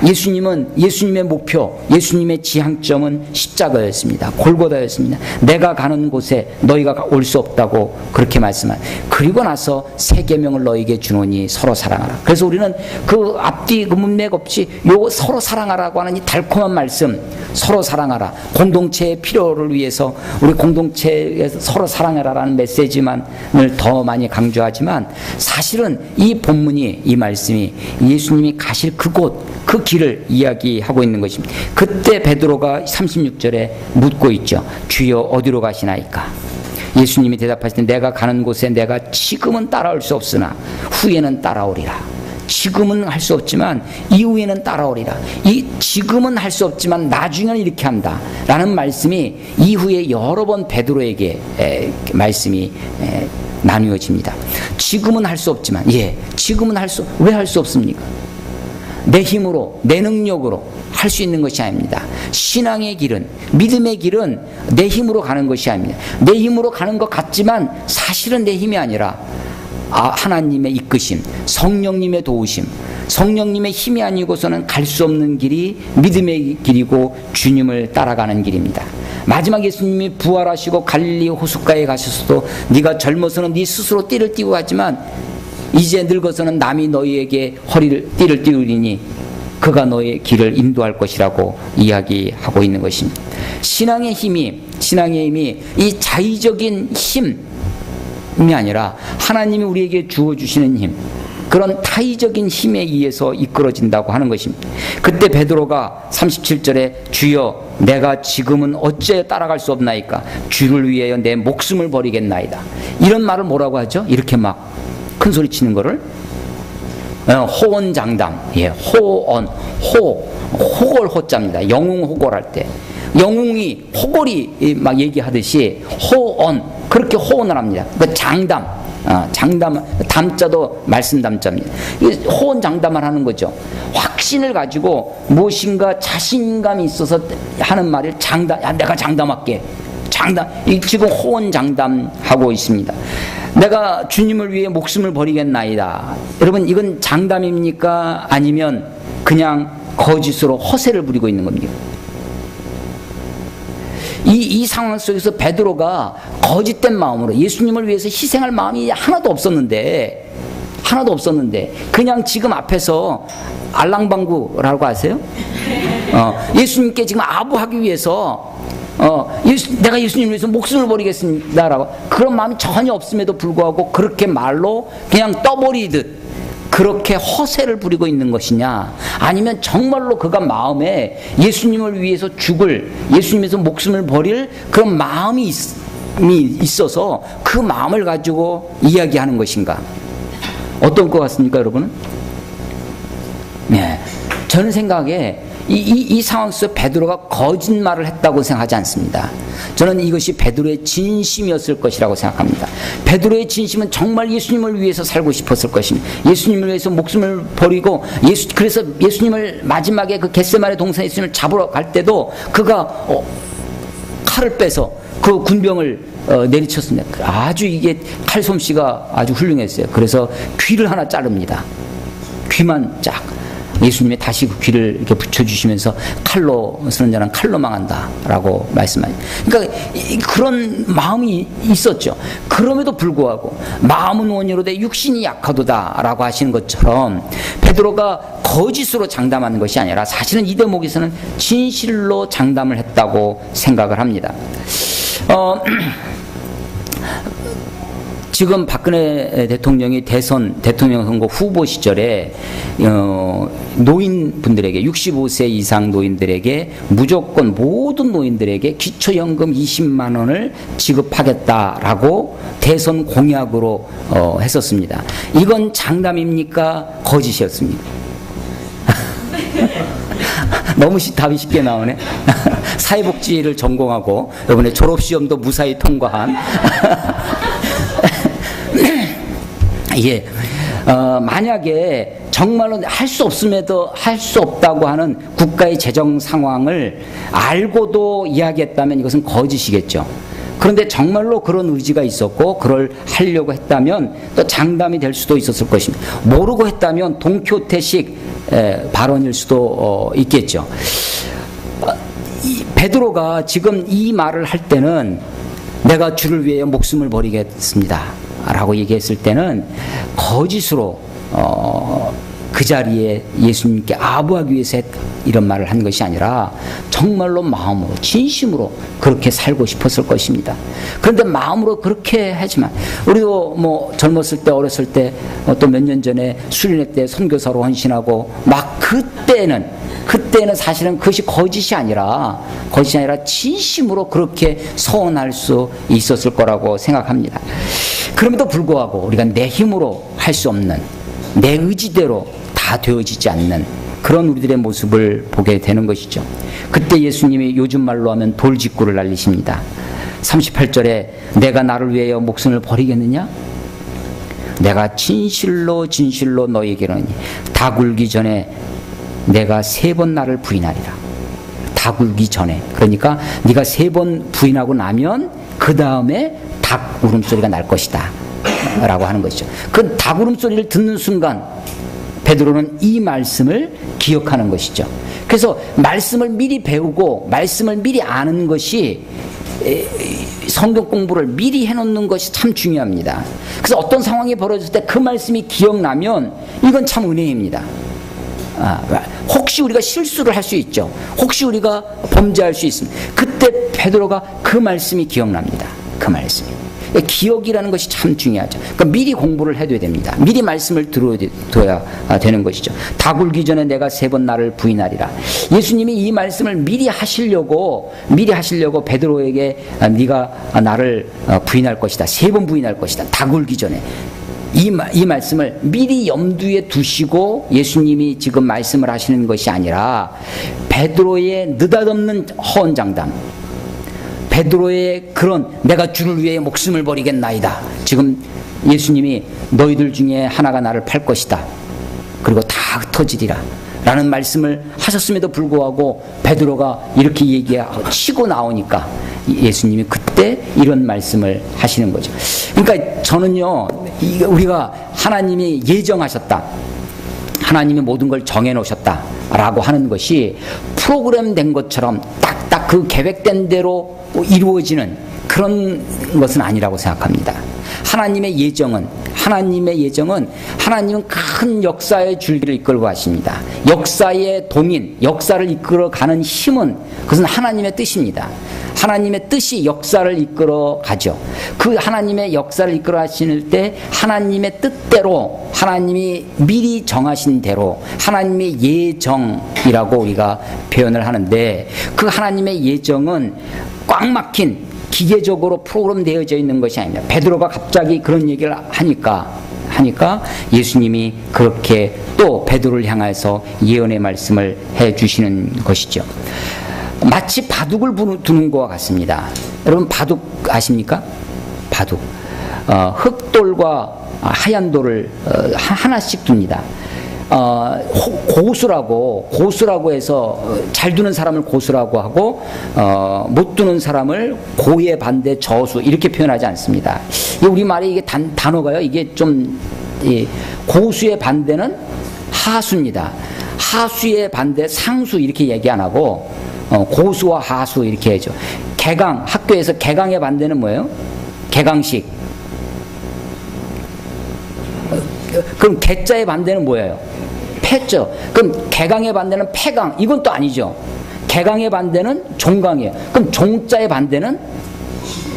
예수님의 목표, 예수님의 지향점은 십자가였습니다. 골고다였습니다. 내가 가는 곳에 너희가 올 수 없다고 그렇게 말씀한. 그리고 나서 새 계명을 너희에게 주노니 서로 사랑하라. 그래서 우리는 그 앞뒤 그 문맥 없이 요 서로 사랑하라고 하는 이 달콤한 말씀, 서로 사랑하라. 공동체의 필요를 위해서 우리 공동체에서 서로 사랑하라라는 메시지만을 더 많이 강조하지만, 사실은 이 본문이, 이 말씀이 예수님이 가실 그곳, 그 길을 이야기하고 있는 것입니다. 그때 베드로가 36절에 묻고 있죠. 주여 어디로 가시나이까? 예수님이 대답하실 때 내가 가는 곳에 내가 지금은 따라올 수 없으나 후에는 따라오리라. 지금은 할 수 없지만 이후에는 따라오리라. 지금은 할 수 없지만 나중에는 이렇게 한다 라는 말씀이 이후에 여러 번 베드로에게 말씀이 나누어집니다. 지금은 할 수 없지만, 지금은 왜 할 수 없습니까? 내 힘으로, 내 능력으로 할 수 있는 것이 아닙니다. 신앙의 길은, 믿음의 길은 내 힘으로 가는 것이 아닙니다. 내 힘으로 가는 것 같지만 사실은 내 힘이 아니라 하나님의 이끄심, 성령님의 도우심, 성령님의 힘이 아니고서는 갈 수 없는 길이 믿음의 길이고 주님을 따라가는 길입니다. 마지막 예수님이 부활하시고 갈릴리 호숫가에 가셔서도 네가 젊어서는 네 스스로 띠를 띠고 가지만 이제 늙어서는 남이 너희에게 띠를 띠우리니 그가 너의 길을 인도할 것이라고 이야기하고 있는 것입니다. 신앙의 힘이 이 자의적인 힘이 아니라 하나님이 우리에게 주어주시는 힘, 그런 타의적인 힘에 의해서 이끌어진다고 하는 것입니다. 그때 베드로가 37절에 주여 내가 지금은 어째 따라갈 수 없나이까 주를 위하여 내 목숨을 버리겠나이다. 이런 말을 뭐라고 하죠? 이렇게 막 큰 소리 치는 거를 호언장담, 호골 호자입니다. 영웅 호골할 때 영웅이 호골이 막 얘기하듯이 호언, 그렇게 호언을 합니다. 그러니까 장담, 담자도 말씀 담자입니다. 호언 장담을 하는 거죠. 확신을 가지고 무엇인가 자신감이 있어서 하는 말을 내가 장담할게. 지금 호언 장담하고 있습니다. 내가 주님을 위해 목숨을 버리겠나이다. 여러분, 이건 장담입니까? 아니면 그냥 거짓으로 허세를 부리고 있는 겁니까? 이 상황 속에서 베드로가 거짓된 마음으로 예수님을 위해서 희생할 마음이 하나도 없었는데 그냥 지금 앞에서 알랑방구라고 아세요? 예수님께 지금 아부하기 위해서 내가 예수님을 위해서 목숨을 버리겠습니다라고, 그런 마음이 전혀 없음에도 불구하고 그렇게 말로 그냥 떠버리듯 그렇게 허세를 부리고 있는 것이냐, 아니면 정말로 그가 마음에 예수님을 위해서 예수님에서 목숨을 버릴 그런 마음이 있어서 그 마음을 가지고 이야기하는 것인가? 어떤 것 같습니까, 여러분은? 저는 생각에 이 상황 속에서 베드로가 거짓말을 했다고 생각하지 않습니다. 저는 이것이 베드로의 진심이었을 것이라고 생각합니다. 베드로의 진심은 정말 예수님을 위해서 살고 싶었을 것입니다. 예수님을 위해서 목숨을 버리고 그래서 예수님을 마지막에 그 겟세마네 동산에 예수님을 잡으러 갈 때도 그가 칼을 빼서 그 군병을 내리쳤습니다. 아주 이게 칼솜씨가 아주 훌륭했어요. 그래서 귀를 하나 자릅니다. 귀만 쫙. 예수님이 다시 그 귀를 이렇게 붙여주시면서 칼로 쓰는 자는 칼로 망한다라고 말씀하죠. 그러니까 그런 마음이 있었죠. 그럼에도 불구하고 마음은 원이로되 육신이 약하도다라고 하시는 것처럼 베드로가 거짓으로 장담하는 것이 아니라 사실은 이 대목에서는 진실로 장담을 했다고 생각을 합니다. 지금 박근혜 대통령이 대통령 선거 후보 시절에 노인분들에게 65세 이상 노인들에게 무조건 모든 노인들에게 기초연금 20만 원을 지급하겠다라고 대선 공약으로 했었습니다. 이건 장담입니까? 거짓이었습니까? 너무 답이 쉽게 나오네. 사회복지를 전공하고 이번에 졸업시험도 무사히 통과한 만약에 정말로 할 수 없음에도 할 수 없다고 하는 국가의 재정 상황을 알고도 이야기했다면 이것은 거짓이겠죠. 그런데 정말로 그런 의지가 있었고 그걸 하려고 했다면 또 장담이 될 수도 있었을 것입니다. 모르고 했다면 동키호테식 발언일 수도 있겠죠. 베드로가 지금 이 말을 할 때는 내가 주를 위해 목숨을 버리겠습니다 라고 얘기했을 때는 거짓으로 그 자리에 예수님께 아부하기 위해서 이런 말을 한 것이 아니라 정말로 마음으로 진심으로 그렇게 살고 싶었을 것입니다. 그런데 마음으로 그렇게 하지만 우리도 뭐 젊었을 때 어렸을 때 또 몇 년 전에 수련회 때 선교사로 헌신하고 막 그때는 사실은 그것이 거짓이 아니라 진심으로 그렇게 서원할 수 있었을 거라고 생각합니다. 그럼에도 불구하고 우리가 내 힘으로 할 수 없는, 내 의지대로 다 되어지지 않는 그런 우리들의 모습을 보게 되는 것이죠. 그때 예수님이 요즘 말로 하면 돌직구를 날리십니다. 38절에 내가 나를 위하여 목숨을 버리겠느냐? 내가 진실로 진실로 너희에게 이르노니 닭 울기 전에 내가 3번 나를 부인하리라. 닭 울기 전에. 그러니까 네가 3번 부인하고 나면 그 다음에 닭 울음소리가 날 것이다 라고 하는 것이죠. 그 닭 울음소리를 듣는 순간 베드로는 이 말씀을 기억하는 것이죠. 그래서 말씀을 미리 배우고 말씀을 미리 아는 것이, 성경 공부를 미리 해놓는 것이 참 중요합니다. 그래서 어떤 상황이 벌어졌을 때 그 말씀이 기억나면 이건 참 은혜입니다. 혹시 우리가 실수를 할 수 있죠. 혹시 우리가 범죄할 수 있습니다. 그때 베드로가 그 말씀이 기억납니다. 그 말씀이. 기억이라는 것이 참 중요하죠. 그러니까 미리 공부를 해둬야 됩니다. 미리 말씀을 들어둬야 되는 것이죠. 닭 울기 전에 내가 3번 나를 부인하리라. 예수님이 이 말씀을 미리 하시려고 베드로에게 네가 나를 부인할 것이다. 3번 부인할 것이다. 닭 울기 전에. 이 말씀을 미리 염두에 두시고 예수님이 지금 말씀을 하시는 것이 아니라 베드로의 느닷없는 허언장담, 베드로의 그런 내가 주를 위해 목숨을 버리겠나이다. 지금 예수님이 너희들 중에 하나가 나를 팔 것이다. 그리고 다 흩어지리라. 라는 말씀을 하셨음에도 불구하고 베드로가 이렇게 얘기하고 치고 나오니까 예수님이 그때 이런 말씀을 하시는 거죠. 그러니까 저는요, 우리가 하나님이 예정하셨다, 하나님이 모든 걸 정해놓으셨다 라고 하는 것이 프로그램된 것처럼 딱딱 그 계획된 대로 이루어지는 그런 것은 아니라고 생각합니다. 하나님의 예정은 하나님은 큰 역사의 줄기를 이끌고 가십니다. 역사의 동인, 역사를 이끌어가는 힘은 그것은 하나님의 뜻입니다. 하나님의 뜻이 역사를 이끌어 가죠. 그 하나님의 역사를 이끌어 가실 때 하나님의 뜻대로, 하나님이 미리 정하신 대로, 하나님의 예정이라고 우리가 표현을 하는데, 그 하나님의 예정은 꽉 막힌 기계적으로 프로그램되어져 있는 것이 아닙니다. 베드로가 갑자기 그런 얘기를 하니까 예수님이 그렇게 또 베드로를 향해서 예언의 말씀을 해주시는 것이죠. 마치 바둑을 두는 것과 같습니다. 여러분 바둑 아십니까? 바둑. 흑돌과 하얀 돌을 하나씩 둡니다. 고수라고 해서 잘 두는 사람을 고수라고 하고 못 두는 사람을 고의 반대 저수 이렇게 표현하지 않습니다. 우리말에 이게 단어가요, 이게 좀 고수의 반대는 하수입니다. 하수의 반대 상수 이렇게 얘기 안 하고 고수와 하수 이렇게 해죠. 개강, 학교에서 개강의 반대는 뭐예요? 개강식. 그럼 개자의 반대는 뭐예요? 패죠. 그럼 개강의 반대는 패강. 이건 또 아니죠. 개강의 반대는 종강이에요. 그럼 종자의 반대는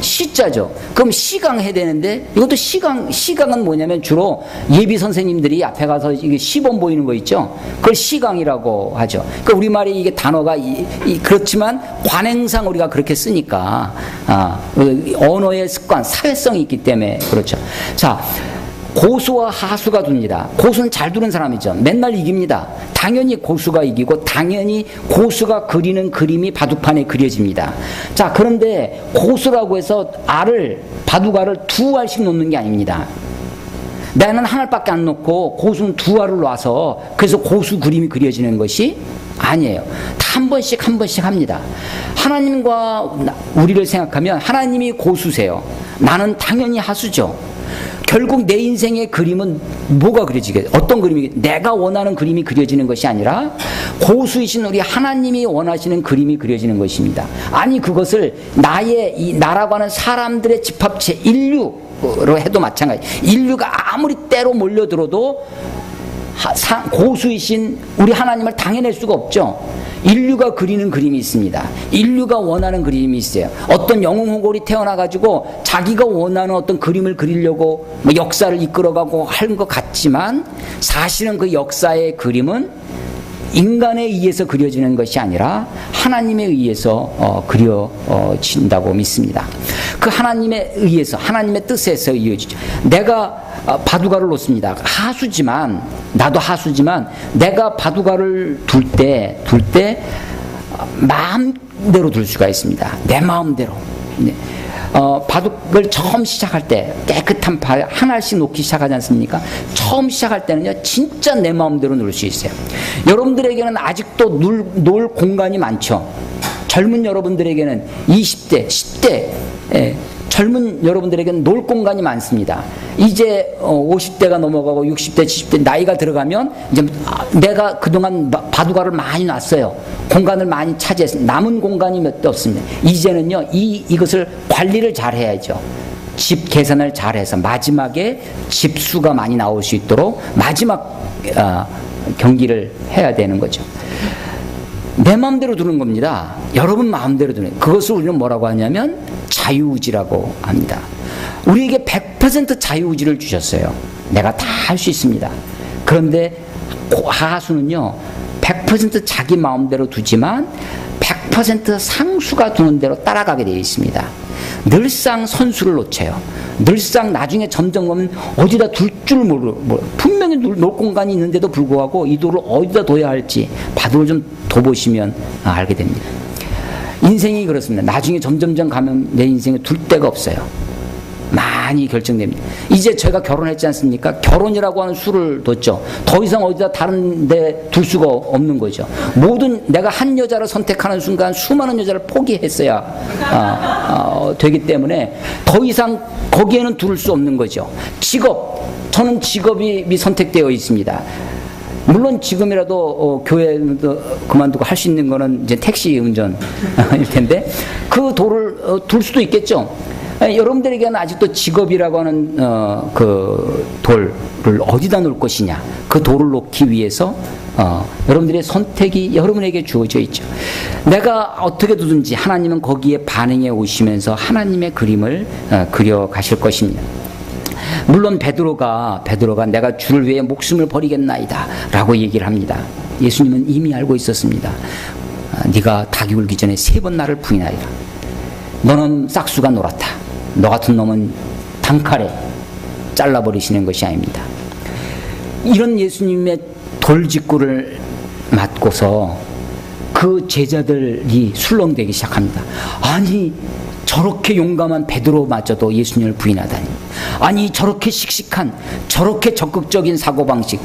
시자죠. 그럼 시강 해야 되는데, 이것도 시강은 뭐냐면 주로 예비 선생님들이 앞에 가서 이게 시범 보이는 거 있죠. 그걸 시강이라고 하죠. 그러니까 우리말에 이게 단어가 그렇지만 관행상 우리가 그렇게 쓰니까 언어의 습관, 사회성이 있기 때문에 그렇죠. 자, 고수와 하수가 둡니다. 고수는 잘 두는 사람이죠. 맨날 이깁니다. 당연히 고수가 이기고 당연히 고수가 그리는 그림이 바둑판에 그려집니다. 자, 그런데 고수라고 해서 바둑알을 2알씩 놓는 게 아닙니다. 나는 1알밖에 안 놓고 고수는 2알을 놔서 그래서 고수 그림이 그려지는 것이 아니에요. 한 번씩 합니다. 하나님과 우리를 생각하면 하나님이 고수세요. 나는 당연히 하수죠. 결국 내 인생의 그림은 뭐가 그려지겠어요? 어떤 그림이? 내가 원하는 그림이 그려지는 것이 아니라 고수이신 우리 하나님이 원하시는 그림이 그려지는 것입니다. 아니, 그것을 나라고 하는 사람들의 집합체 인류로 해도 마찬가지. 인류가 아무리 때로 몰려들어도 고수이신 우리 하나님을 당해낼 수가 없죠. 인류가 그리는 그림이 있습니다. 인류가 원하는 그림이 있어요. 어떤 영웅호골이 태어나가지고 자기가 원하는 어떤 그림을 그리려고 역사를 이끌어가고 하는 것 같지만 사실은 그 역사의 그림은 인간에 의해서 그려지는 것이 아니라 하나님에 의해서 그려진다고 믿습니다. 그 하나님에 의해서, 하나님의 뜻에서 이어지죠. 내가 바둑알을 놓습니다. 나도 하수지만 내가 바둑알을 둘 때 마음대로 둘 수가 있습니다. 내 마음대로. 바둑을 처음 시작할 때 깨끗한 발 하나씩 놓기 시작하지 않습니까? 처음 시작할 때는요, 진짜 내 마음대로 놀 수 있어요. 여러분들에게는 아직도 놀 공간이 많죠. 젊은 여러분들에게는 20대, 10대, 젊은 여러분들에게는 놀 공간이 많습니다. 이제 50대가 넘어가고 60대, 70대 나이가 들어가면 이제 내가 그동안 바둑알을 많이 놨어요. 공간을 많이 차지해서 남은 공간이 몇 대 없습니다. 이제는요, 이것을 관리를 잘 해야죠. 집 계산을 잘 해서 마지막에 집수가 많이 나올 수 있도록 마지막 경기를 해야 되는 거죠. 내 마음대로 두는 겁니다. 여러분 마음대로 두는 거예요. 그것을 우리는 뭐라고 하냐면 자유의지라고 합니다. 우리에게 100% 자유의지를 주셨어요. 내가 다 할 수 있습니다. 그런데 하수는요, 100% 자기 마음대로 두지만 100% 상수가 두는 대로 따라가게 되어 있습니다. 늘상 선수를 놓쳐요. 늘상 나중에 점점 보면 어디다 둘 줄 모르고, 분명히 놀 공간이 있는데도 불구하고 이 돌을 어디다 둬야 할지 바둑을 좀 둬보시면 알게 됩니다. 인생이 그렇습니다. 나중에 점점점 가면 내 인생에 둘 데가 없어요. 많이 결정됩니다. 이제 제가 결혼했지 않습니까? 결혼이라고 하는 수를 뒀죠. 더 이상 어디다 다른 데 둘 수가 없는 거죠. 모든 내가 한 여자를 선택하는 순간 수많은 여자를 포기했어야 되기 때문에 더 이상 거기에는 둘 수 없는 거죠. 직업, 저는 직업이 선택되어 있습니다. 물론 지금이라도 교회도 그만두고 할 수 있는 거는 이제 택시 운전일 텐데 그 돌을 둘 수도 있겠죠. 여러분들에게는 아직도 직업이라고 하는 그 돌을 어디다 놓을 것이냐, 그 돌을 놓기 위해서 여러분들의 선택이 여러분에게 주어져 있죠. 내가 어떻게 두든지 하나님은 거기에 반응해 오시면서 하나님의 그림을 그려 가실 것입니다. 물론 베드로가 내가 주를 위해 목숨을 버리겠나이다 라고 얘기를 합니다. 예수님은 이미 알고 있었습니다. 네가 닭이 울기 전에 3번 나를 부인하리라. 너는 싹수가 놀았다. 너 같은 놈은 단칼에 잘라버리시는 것이 아닙니다. 이런 예수님의 돌직구를 맞고서 그 제자들이 술렁대기 시작합니다. 아니, 저렇게 용감한 베드로마저도 예수님을 부인하다니. 아니, 저렇게 씩씩한, 저렇게 적극적인 사고방식,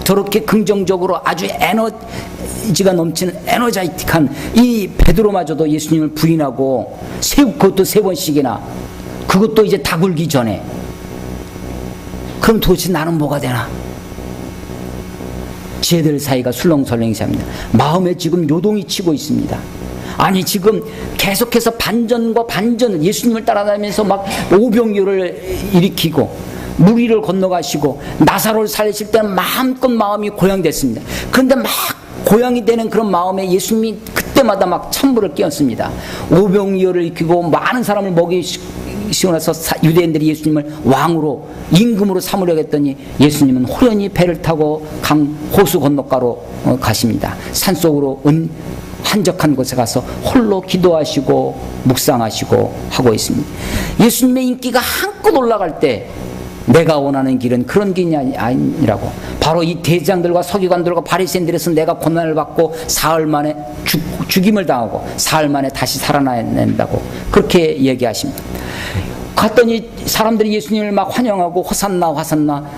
저렇게 긍정적으로 아주 에너지가 넘치는 에너자이틱한 이 베드로마저도 예수님을 부인하고, 그것도 3번씩이나, 그것도 이제 다 굴기 전에. 그럼 도대체 나는 뭐가 되나? 제들 사이가 술렁설렁이합니다. 마음에 지금 요동이 치고 있습니다. 아니, 지금 계속해서 반전과 반전을, 예수님을 따라다니면서 막 오병이어를 일으키고 무리를 건너가시고 나사로를 살리실 때는 마음껏 마음이 고향됐습니다. 그런데 막 고향이 되는 그런 마음에 예수님이 그때마다 막 천불을 끼얹습니다. 오병이어를 일으키고 많은 사람을 먹이시고 나서 유대인들이 예수님을 왕으로, 임금으로 삼으려고 했더니 예수님은 호련히 배를 타고 호수 건너가로 가십니다. 산속으로 한적한 곳에 가서 홀로 기도하시고 묵상하시고 하고 있습니다. 예수님의 인기가 한껏 올라갈 때 내가 원하는 길은 그런 길이 아니라고, 바로 이 대장들과 서기관들과 바리새인들에서 내가 고난을 받고 사흘 만에 죽임을 당하고 사흘 만에 다시 살아난다고 그렇게 얘기하십니다. 갔더니 사람들이 예수님을 막 환영하고 호산나 호산나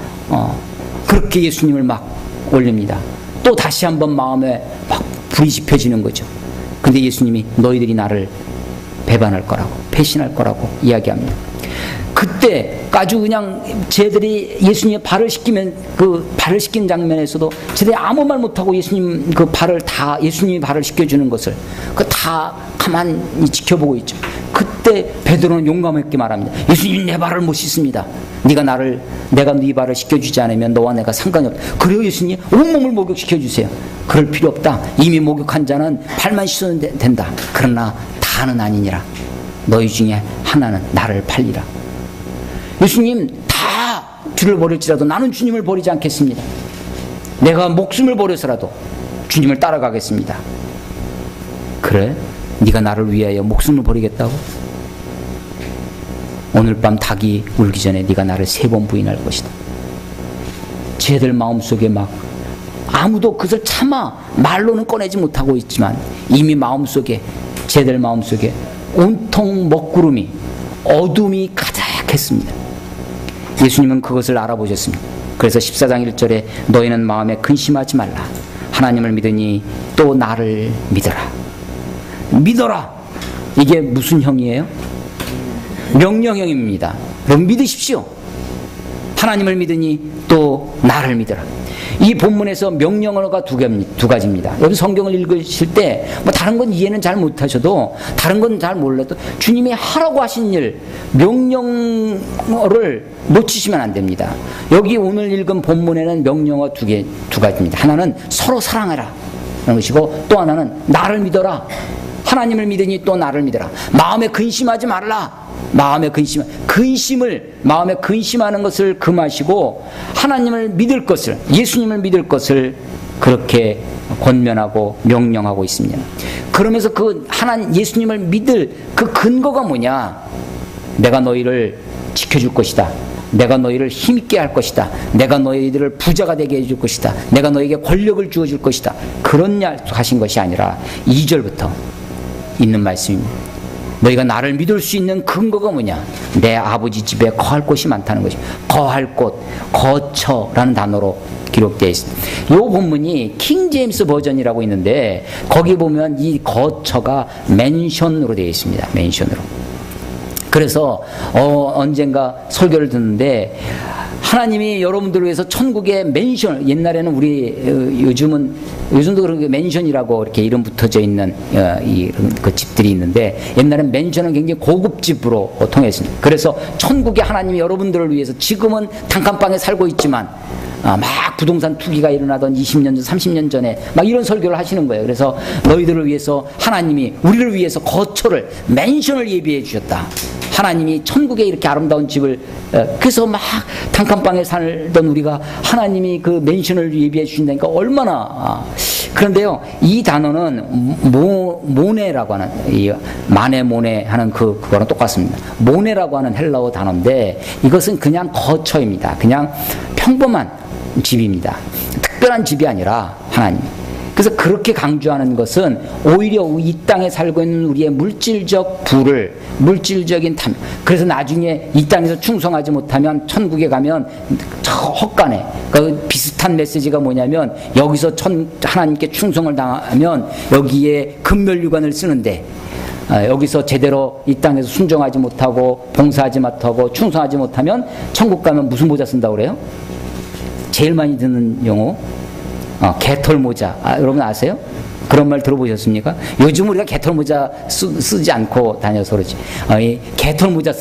그렇게 예수님을 막 올립니다. 또 다시 한번 마음에 막 불이 지펴지는 거죠. 근데 예수님이 너희들이 나를 배반할 거라고, 배신할 거라고 이야기합니다. 그때 아주 그냥 쟤들이 예수님의 발을 씻기면, 그 발을 씻긴 장면에서도 쟤들이 아무 말 못하고 예수님 그 발을 다, 예수님이 발을 씻겨주는 것을 그 다 가만히 지켜보고 있죠. 그때 베드로는 용감하게 말합니다. 예수님, 내 발을 못 씻습니다. 내가 네 발을 씻겨주지 않으면 너와 내가 상관이 없다. 그래요 예수님? 온몸을 목욕시켜주세요. 그럴 필요 없다. 이미 목욕한 자는 발만 씻어도 된다. 그러나 다는 아니니라. 너희 중에 하나는 나를 팔리라. 예수님, 다 주를 버릴지라도 나는 주님을 버리지 않겠습니다. 내가 목숨을 버려서라도 주님을 따라가겠습니다. 그래? 네가 나를 위하여 목숨을 버리겠다고? 오늘 밤 닭이 울기 전에 네가 나를 3번 부인할 것이다. 쟤들 마음속에 막 아무도 그것을 차마 말로는 꺼내지 못하고 있지만 이미 마음속에, 쟤들 마음속에 온통 먹구름이, 어둠이 가득했습니다. 예수님은 그것을 알아보셨습니다. 그래서 14장 1절에 너희는 마음에 근심하지 말라. 하나님을 믿으니 또 나를 믿어라. 믿어라. 이게 무슨 형이에요? 명령형입니다. 그럼 믿으십시오. 하나님을 믿으니 또 나를 믿어라. 이 본문에서 명령어가 두 가지입니다. 여기 성경을 읽으실 때 뭐 다른 건 이해는 잘 못하셔도, 다른 건 잘 몰라도 주님이 하라고 하신 일, 명령어를 놓치시면 안 됩니다. 여기 오늘 읽은 본문에는 명령어 두 가지입니다. 하나는 서로 사랑하라 라는 것이고, 또 하나는 나를 믿어라. 하나님을 믿으니 또 나를 믿어라. 마음에 근심하지 말라. 마음에 마음에 근심하는 것을 금하시고 하나님을 믿을 것을, 예수님을 믿을 것을 그렇게 권면하고 명령하고 있습니다. 그러면서 예수님을 믿을 그 근거가 뭐냐? 내가 너희를 지켜줄 것이다. 내가 너희를 힘있게 할 것이다. 내가 너희들을 부자가 되게 해줄 것이다. 내가 너에게 권력을 주어줄 것이다. 그런 약속하신 것이 아니라 2절부터 있는 말씀입니다. 너희가 나를 믿을 수 있는 근거가 뭐냐? 내 아버지 집에 거할 곳이 많다는 것이. 거할 곳, 거처라는 단어로 기록되어 있습니다. 이 본문이 킹 제임스 버전이라고 있는데 거기 보면 이 거처가 맨션으로 되어 있습니다. 맨션으로. 그래서 언젠가 설교를 듣는데 하나님이 여러분들을 위해서 천국의 맨션, 옛날에는 요즘도 그런 맨션이라고 이렇게 이름 붙어져 있는 그 집들이 있는데, 옛날엔 맨션은 굉장히 고급 집으로 통했습니다. 그래서 천국의 하나님이 여러분들을 위해서, 지금은 단칸방에 살고 있지만 막 부동산 투기가 일어나던 20년 전, 30년 전에 막 이런 설교를 하시는 거예요. 그래서 너희들을 위해서 하나님이 우리를 위해서 거처를, 맨션을 예비해 주셨다. 하나님이 천국에 이렇게 아름다운 집을, 그래서 막 단칸방에 살던 우리가 하나님이 그 맨션을 예비해 주신다니까 얼마나. 그런데요, 이 단어는 모네라고 하는, 마네 모네 하는 그거랑 똑같습니다. 모네라고 하는 헬라어 단어인데 이것은 그냥 거처입니다. 그냥 평범한 집입니다. 특별한 집이 아니라 하나님. 그래서 그렇게 강조하는 것은 오히려 이 땅에 살고 있는 우리의 물질적 부를, 물질적인 탐, 그래서 나중에 이 땅에서 충성하지 못하면 천국에 가면 헛간에, 그 비슷한 메시지가 뭐냐면, 여기서 하나님께 충성을 당하면 여기에 금면류관을 쓰는데, 여기서 제대로 이 땅에서 순종하지 못하고 봉사하지 못하고 충성하지 못하면 천국 가면 무슨 모자 쓴다고 그래요? 제일 많이 듣는 용어, 개털모자. 여러분 아세요? 그런 말 들어보셨습니까? 요즘 우리가 개털모자 쓰지 않고 다녀서 그렇지. 이 개털모자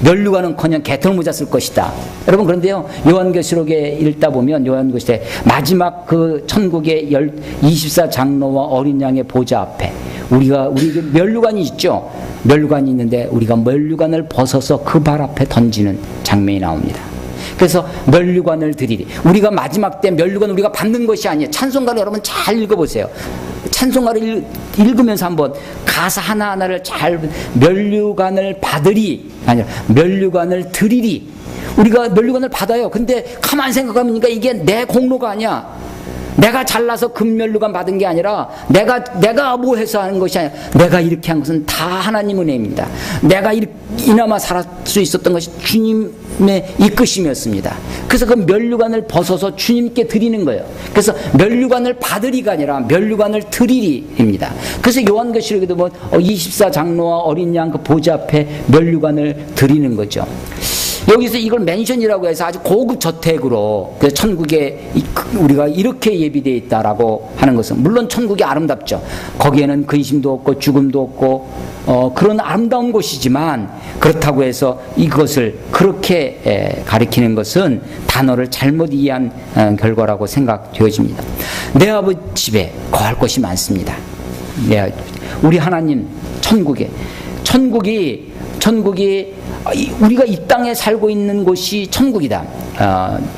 면류관은커녕 개털모자 쓸 것이다. 여러분, 그런데요, 요한계시록에 읽다 보면, 요한계시록에 마지막 그 천국의 24장로와 어린 양의 보좌 앞에 우리 면류관이 있죠. 면류관이 있는데 우리가 면류관을 벗어서 그 발 앞에 던지는 장면이 나옵니다. 그래서 면류관을 드리리. 우리가 마지막 때 면류관 우리가 받는 것이 아니에요. 찬송가를 여러분 잘 읽어보세요. 찬송가를 읽으면서 한번 가사 하나하나를 잘, 면류관을 받으리 아니라 면류관을 드리리. 우리가 면류관을 받아요. 근데 가만 생각하면 이게 내 공로가 아니야. 내가 잘나서 금면류관 받은 게 아니라 내가 뭐 해서 하는 것이 아니라 내가 이렇게 한 것은 다 하나님 은혜입니다. 내가 이나마 살 수 있었던 것이 주님의 이끄심이었습니다. 그래서 그 면류관을 벗어서 주님께 드리는 거예요. 그래서 면류관을 받으리가 아니라 면류관을 드리리입니다. 그래서 요한계시록에도 보면 24장로와 어린 양 그 보좌 앞에 면류관을 드리는 거죠. 여기서 이걸 맨션이라고 해서 아주 고급 저택으로, 그래서 천국에 우리가 이렇게 예비되어 있다라고 하는 것은, 물론 천국이 아름답죠. 거기에는 근심도 없고 죽음도 없고 그런 아름다운 곳이지만, 그렇다고 해서 이것을 그렇게 가리키는 것은 단어를 잘못 이해한 결과라고 생각되어집니다. 내 아버지 집에 거할 것이 많습니다. 우리 하나님 천국이 우리가 이 땅에 살고 있는 곳이 천국이다.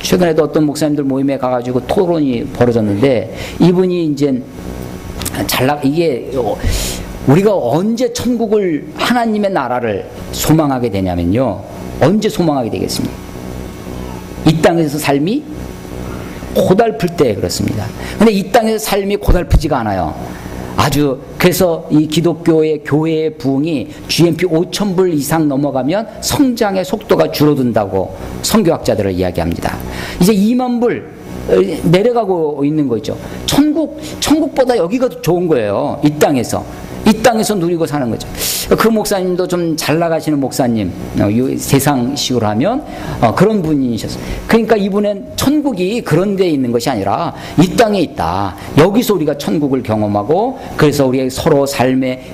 최근에도 어떤 목사님들 모임에 가가지고 토론이 벌어졌는데, 이분이 이제 이게 우리가 언제 천국을, 하나님의 나라를 소망하게 되냐면요, 언제 소망하게 되겠습니까? 이 땅에서 삶이 고달플 때 그렇습니다. 근데 이 땅에서 삶이 고달프지가 않아요. 아주 그래서 이 기독교의 교회의 부흥이 GNP 5,000불 이상 넘어가면 성장의 속도가 줄어든다고 선교학자들은 이야기합니다. 이제 2만 불 내려가고 있는 거죠. 천국보다 여기가 더 좋은 거예요. 이 땅에서 누리고 사는 거죠. 그 목사님도 좀 잘 나가시는 목사님, 세상식으로 하면 그런 분이셨어요. 그러니까 이분은 천국이 그런 데에 있는 것이 아니라 이 땅에 있다. 여기서 우리가 천국을 경험하고 그래서 우리의 서로 삶의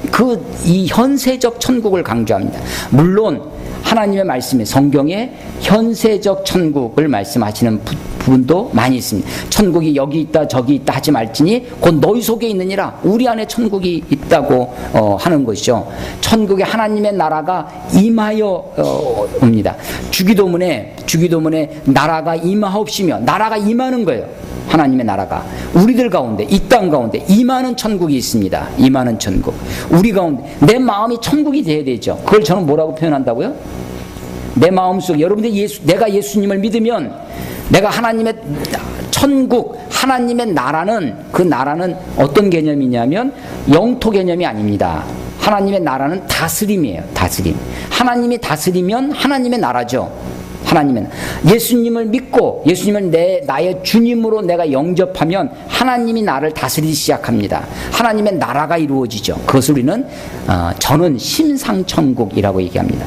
이 현세적 천국을 강조합니다. 물론 하나님의 말씀에 성경에 현세적 천국을 말씀하시는 부분도 많이 있습니다. 천국이 여기 있다 저기 있다 하지 말지니 곧 너희 속에 있느니라. 우리 안에 천국이 있다고 하는 것이죠. 천국에 하나님의 나라가 임하여 옵니다. 주기도문에 나라가 임하옵시며 나라가 임하는 거예요. 하나님의 나라가 우리들 가운데 이 땅 가운데 임하는 천국이 있습니다. 임하는 천국. 우리 가운데 내 마음이 천국이 돼야 되죠. 그걸 저는 뭐라고 표현한다고요? 내 마음속에 여러분들 내가 예수님을 믿으면 내가 하나님의 천국, 하나님의 나라는 그 나라는 어떤 개념이냐면 영토 개념이 아닙니다. 하나님의 나라는 다스림이에요. 다스림. 하나님이 다스리면 하나님의 나라죠. 하나님은 예수님을 믿고 예수님을 나의 주님으로 내가 영접하면 하나님이 나를 다스리기 시작합니다. 하나님의 나라가 이루어지죠. 그것을 우리는 저는 심상천국이라고 얘기합니다.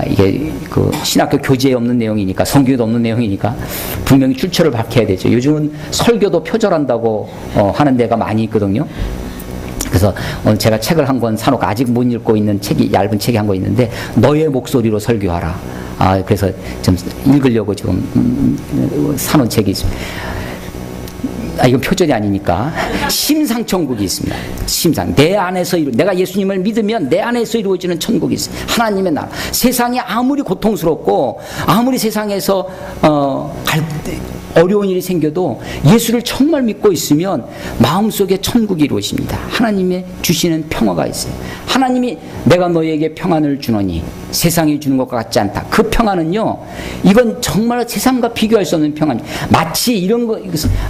이게 그 신학교 교재에 없는 내용이니까 성경에도 없는 내용이니까 분명히 출처를 밝혀야 되죠. 요즘은 설교도 표절한다고 하는 데가 많이 있거든요. 그래서 오늘 제가 책을 한 권 사놓고 아직 못 읽고 있는 책이 얇은 책이 한 권 있는데 너의 목소리로 설교하라. 그래서 좀 읽으려고 지금 사놓은 책이 있습니다. 이건 표절이 아니니까 심상천국이 있습니다. 심상. 내 안에서 내가 예수님을 믿으면 내 안에서 이루어지는 천국이 있습니다. 하나님의 나라. 세상이 아무리 고통스럽고 아무리 세상에서 어려운 일이 생겨도 예수를 정말 믿고 있으면 마음속에 천국이 이루어집니다. 하나님의 주시는 평화가 있어요. 하나님이 내가 너에게 평안을 주노니 세상이 주는 것과 같지 않다. 그 평안은요, 이건 정말 세상과 비교할 수 없는 평안입니다. 마치 이런 거,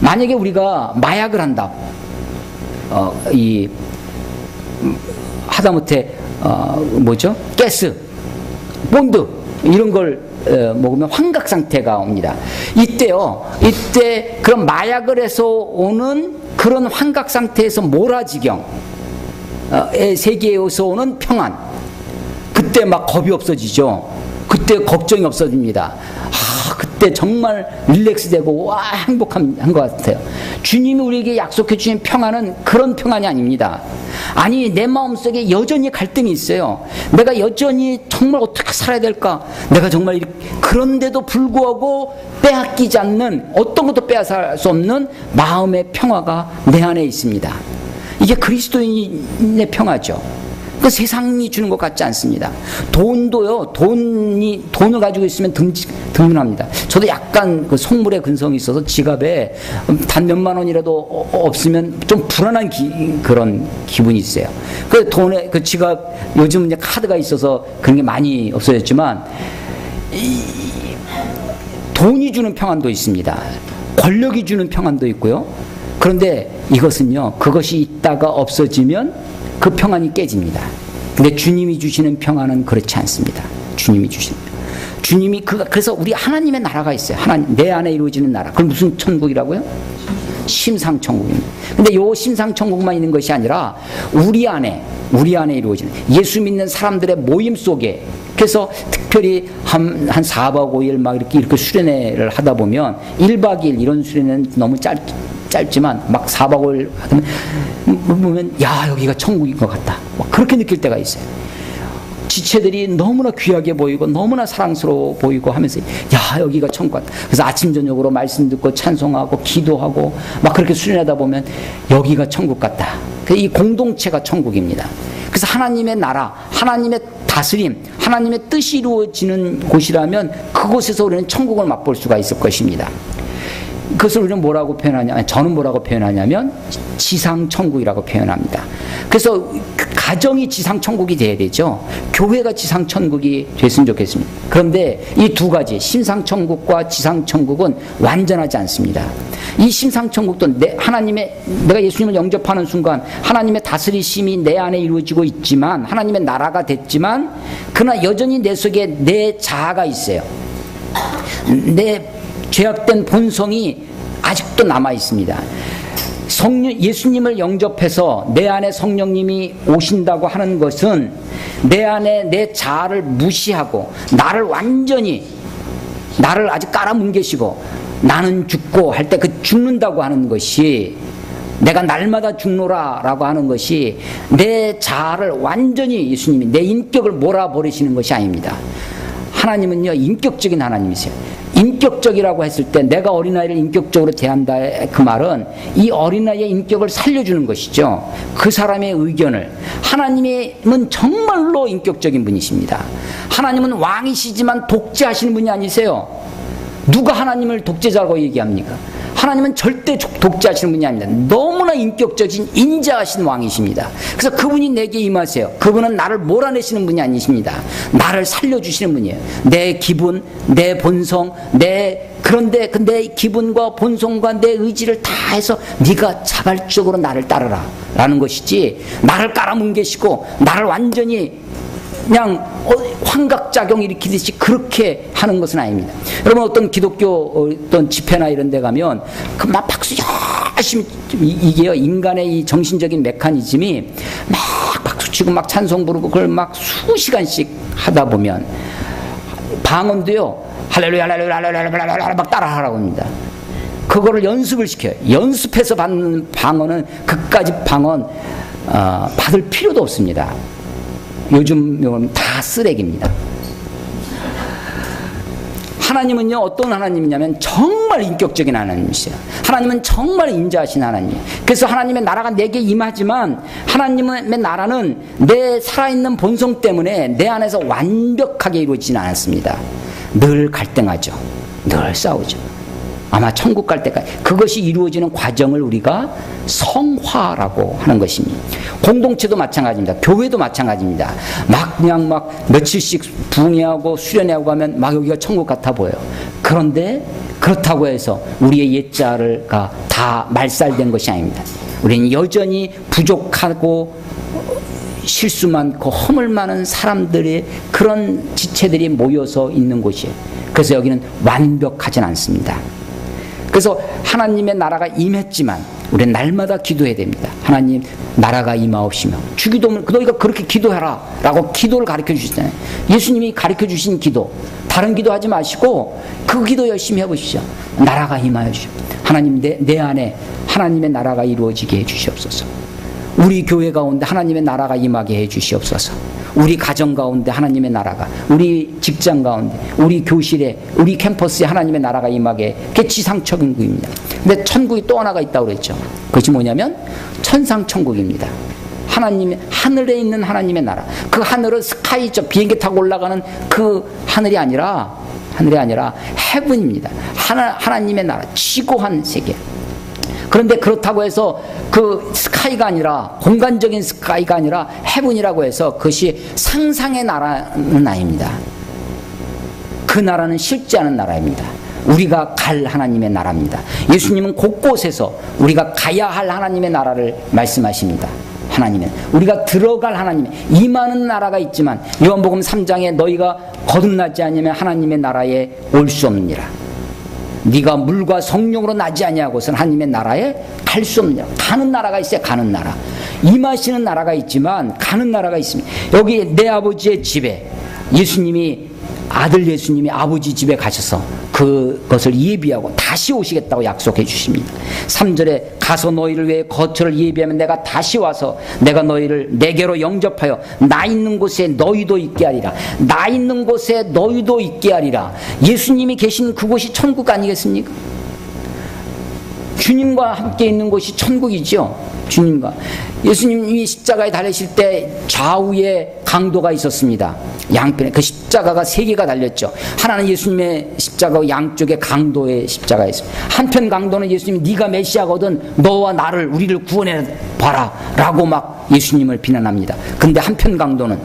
만약에 우리가 마약을 한다. 하다못해 가스, 본드 이런 걸 먹으면 환각 상태가 옵니다. 이때 그런 마약을 해서 오는 그런 환각 상태에서 몰아지경의 세계에서 오는 평안, 그때 막 겁이 없어지죠. 그때 걱정이 없어집니다. 그때 정말 릴렉스되고 행복한 것 같아요. 주님이 우리에게 약속해 주신 평안은 그런 평안이 아닙니다. 아니, 내 마음속에 여전히 갈등이 있어요. 내가 여전히 정말 어떻게 살아야 될까? 내가 정말 그런데도 불구하고 빼앗기지 않는, 어떤 것도 빼앗을 수 없는 마음의 평화가 내 안에 있습니다. 이게 그리스도인의 평화죠. 그 세상이 주는 것 같지 않습니다. 돈도요, 돈을 가지고 있으면 든든합니다. 저도 약간 그 속물의 근성이 있어서 지갑에 단 몇만 원이라도 없으면 좀 불안한 그런 기분이 있어요. 그 지갑, 요즘 이제 카드가 있어서 그런 게 많이 없어졌지만, 돈이 주는 평안도 있습니다. 권력이 주는 평안도 있고요. 그런데 이것은요, 그것이 있다가 없어지면 그 평안이 깨집니다. 근데 주님이 주시는 평안은 그렇지 않습니다. 그래서 우리 하나님의 나라가 있어요. 하나님, 내 안에 이루어지는 나라. 그럼 무슨 천국이라고요? 심상천국입니다. 근데 요 심상천국만 있는 것이 아니라 우리 안에 이루어지는, 예수 믿는 사람들의 모임 속에, 그래서 특별히 한 4박 5일 막 이렇게 수련회를 하다 보면 1박 2일 이런 수련회는 너무 짧지만 막 4박 5일 하다 보면 여기가 천국인 것 같다. 막 그렇게 느낄 때가 있어요. 지체들이 너무나 귀하게 보이고 너무나 사랑스러워 보이고 하면서 여기가 천국 같다. 그래서 아침 저녁으로 말씀 듣고 찬송하고 기도하고 막 그렇게 수련하다 보면 여기가 천국 같다. 이 공동체가 천국입니다. 그래서 하나님의 나라, 하나님의 다스림, 하나님의 뜻이 이루어지는 곳이라면 그곳에서 우리는 천국을 맛볼 수가 있을 것입니다. 그것을 우리는 뭐라고 표현하냐면, 저는 뭐라고 표현하냐면 지상천국이라고 표현합니다. 그래서 가정이 지상천국이 돼야 되죠. 교회가 지상천국이 됐으면 좋겠습니다. 그런데 이 두 가지 심상천국과 지상천국은 완전하지 않습니다. 이 심상천국도 내가 예수님을 영접하는 순간 하나님의 다스리심이 내 안에 이루어지고 있지만 하나님의 나라가 됐지만 그러나 여전히 내 속에 내 자아가 있어요. 내 죄악된 본성이 아직도 남아 있습니다. 예수님을 영접해서 내 안에 성령님이 오신다고 하는 것은 내 안에 내 자아를 무시하고 나를 아직 깔아뭉개시고 나는 죽고 할 때 그 죽는다고 하는 것이 내가 날마다 죽노라 라고 하는 것이 내 자아를 완전히 예수님이 내 인격을 몰아버리시는 것이 아닙니다. 하나님은요 인격적인 하나님이세요. 인격적이라고 했을 때 내가 어린아이를 인격적으로 대한다 그 말은 이 어린아이의 인격을 살려주는 것이죠. 그 사람의 의견을. 하나님은 정말로 인격적인 분이십니다. 하나님은 왕이시지만 독재하시는 분이 아니세요. 누가 하나님을 독재자라고 얘기합니까? 하나님은 절대 독재하시는 분이 아닙니다. 너무나 인격적인 인자하신 왕이십니다. 그래서 그분이 내게 임하세요. 그분은 나를 몰아내시는 분이 아니십니다. 나를 살려주시는 분이에요. 내 기분, 내 본성, 그런데 내 기분과 본성과 내 의지를 다 해서 네가 자발적으로 나를 따르라 라는 것이지, 나를 깔아뭉개시고 나를 완전히 그냥 환각작용 일으키듯이 그렇게 하는 것은 아닙니다. 여러분 어떤 기독교 어떤 집회나 이런 데 가면 그 막 박수 열심히, 이게요 인간의 이 정신적인 메커니즘이 막 박수 치고 막 찬송 부르고 그걸 막 수시간씩 하다 보면 방언도요 할렐루야 할렐루야 할렐루야 막 따라하라고 합니다. 그거를 연습을 시켜요. 연습해서 받는 방언은 그까지 방언 받을 필요도 없습니다. 요즘 다 쓰레기입니다. 하나님은요 어떤 하나님이냐면 정말 인격적인 하나님이세요. 하나님은 정말 인자하신 하나님. 그래서 하나님의 나라가 내게 임하지만 하나님의 나라는 내 살아있는 본성 때문에 내 안에서 완벽하게 이루어지지는 않았습니다. 늘 갈등하죠. 늘 싸우죠. 아마 천국 갈 때까지 그것이 이루어지는 과정을 우리가 성화라고 하는 것입니다. 공동체도 마찬가지입니다. 교회도 마찬가지입니다. 그냥 며칠씩 부흥회하고 수련회하고 하면 막 여기가 천국 같아 보여요. 그런데 그렇다고 해서 우리의 옛자가 다 말살된 것이 아닙니다. 우리는 여전히 부족하고 실수 많고 허물 많은 사람들의 그런 지체들이 모여서 있는 곳이에요. 그래서 여기는 완벽하진 않습니다. 그래서 하나님의 나라가 임했지만 우리는 날마다 기도해야 됩니다. 하나님 나라가 임하옵시며 주기도문 너희가 그렇게 기도해라 라고 기도를 가르쳐 주시잖아요. 예수님이 가르쳐 주신 기도, 다른 기도하지 마시고 그 기도 열심히 해보시죠. 나라가 임하여 주시오. 하나님 내 안에 하나님의 나라가 이루어지게 해주시옵소서. 우리 교회 가운데 하나님의 나라가 임하게 해주시옵소서. 우리 가정 가운데 하나님의 나라가, 우리 직장 가운데, 우리 교실에, 우리 캠퍼스에 하나님의 나라가 임하게. 그게 지상천국입니다. 근데 천국이 또 하나가 있다고 그랬죠. 그것이 뭐냐면 천상천국입니다. 하나님의 하늘에 있는 하나님의 나라. 그 하늘은 스카이죠. 비행기 타고 올라가는 그 하늘이 아니라 헤븐입니다. 하나님의 나라, 지고한 세계. 그런데 그렇다고 해서 그 스카이가 아니라, 공간적인 스카이가 아니라 헤븐이라고 해서 그것이 상상의 나라는 아닙니다. 그 나라는 실제 않은 나라입니다. 우리가 갈 하나님의 나라입니다. 예수님은 곳곳에서 우리가 가야 할 하나님의 나라를 말씀하십니다. 하나님은 우리가 들어갈 하나님의 임하는 나라가 있지만 요한복음 3장에 너희가 거듭나지 않으면 하나님의 나라에 올 수 없느니라. 네가 물과 성령으로 나지 아니하고서는 하나님의 나라에 갈 수 없느냐. 가는 나라가 있어요. 가는 나라. 임하시는 나라가 있지만 가는 나라가 있습니다. 여기 내 아버지의 집에 아들 예수님이 아버지 집에 가셔서 그것을 예비하고 다시 오시겠다고 약속해 주십니다. 3절에 가서 너희를 위해 거처를 예비하면 내가 다시 와서 내가 너희를 내게로 영접하여 나 있는 곳에 너희도 있게 하리라. 나 있는 곳에 너희도 있게 하리라. 예수님이 계신 그곳이 천국 아니겠습니까? 주님과 함께 있는 곳이 천국이죠. 주님과. 예수님이 십자가에 달리실 때 좌우에 강도가 있었습니다. 양편에 그 십자가가 세 개가 달렸죠. 하나는 예수님의 십자가고 양쪽에 강도의 십자가가 있습니다. 한편 강도는 예수님이 네가 메시아거든 너와 나를 우리를 구원해 봐라 라고 막 예수님을 비난합니다. 근데 한편 강도는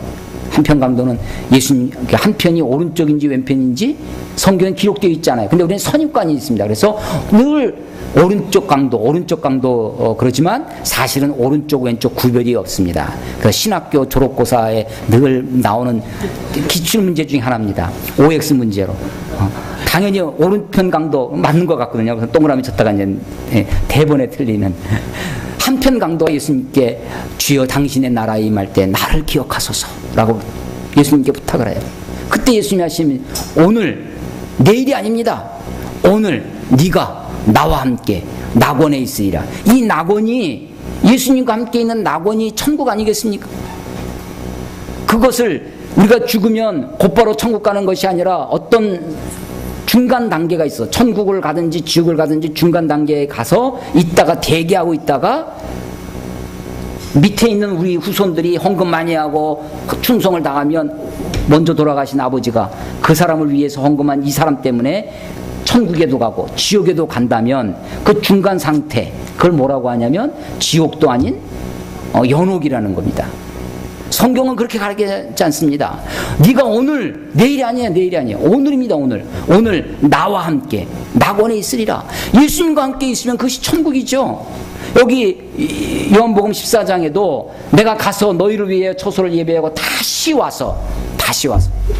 예수님 한편이 오른쪽인지 왼편인지 성경에 기록되어 있잖아요. 근데 우리는 선입관이 있습니다. 그래서 늘 오른쪽 강도 그러지만 사실은 오른쪽 왼쪽 구별이 없습니다. 그래서 신학교 졸업고사에 늘 나오는 기출문제 중에 하나입니다. OX 문제로. 당연히 오른편 강도 맞는 것 같거든요. 그래서 동그라미 쳤다가 이제 대본에 틀리는. 한편 강도가 예수님께 주여 당신의 나라에 임할 때 나를 기억하소서라고 예수님께 부탁을 해요. 그때 예수님이 하시면 오늘 내일이 아닙니다. 오늘 네가 나와 함께 낙원에 있으리라. 이 낙원이 예수님과 함께 있는 낙원이 천국 아니겠습니까? 그것을 우리가 죽으면 곧바로 천국 가는 것이 아니라 어떤 중간 단계가 있어. 천국을 가든지 지옥을 가든지 중간 단계에 가서 있다가 대기하고 있다가 밑에 있는 우리 후손들이 헌금 많이 하고 충성을 당하면 먼저 돌아가신 아버지가 그 사람을 위해서 헌금한 이 사람 때문에 천국에도 가고 지옥에도 간다면 그 중간 상태, 그걸 뭐라고 하냐면 지옥도 아닌 연옥이라는 겁니다. 성경은 그렇게 가르치지 않습니다. 네가 오늘, 내일이 아니에요. 오늘입니다. 오늘 나와 함께 낙원에 있으리라. 예수님과 함께 있으면 그것이 천국이죠. 여기 요한복음 14장에도 내가 가서 너희를 위해 처소를 예배하고 다시 와서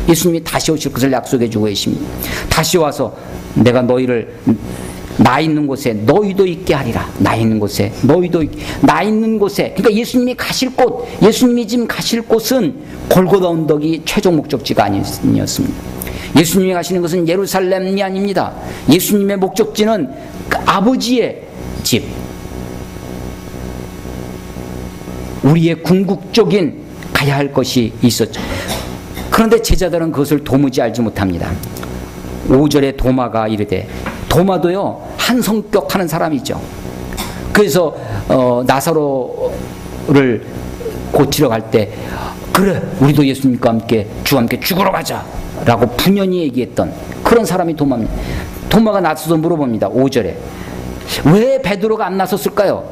예수님이 다시 오실 것을 약속해 주고 계십니다. 다시 와서 내가 너희를 나 있는 곳에 너희도 있게 하리라. 나 있는 곳에 너희도 있게. 나 있는 곳에, 그러니까 예수님이 가실 곳, 예수님이 지금 가실 곳은 골고다 언덕이 최종 목적지가 아니었습니다. 예수님이 가시는 것은 예루살렘이 아닙니다. 예수님의 목적지는 그 아버지의 집, 우리의 궁극적인 가야 할 것이 있었죠. 그런데 제자들은 그것을 도무지 알지 못합니다. 5절에 도마가 이르되, 도마도요 한 성격 하는 사람이죠. 그래서 나사로를 고치러 갈 때 그래 우리도 예수님과 함께 주와 함께 죽으러 가자 라고 분연히 얘기했던 그런 사람이 도마입니다. 도마가 나서서 물어봅니다. 5절에 왜 베드로가 안 나섰을까요?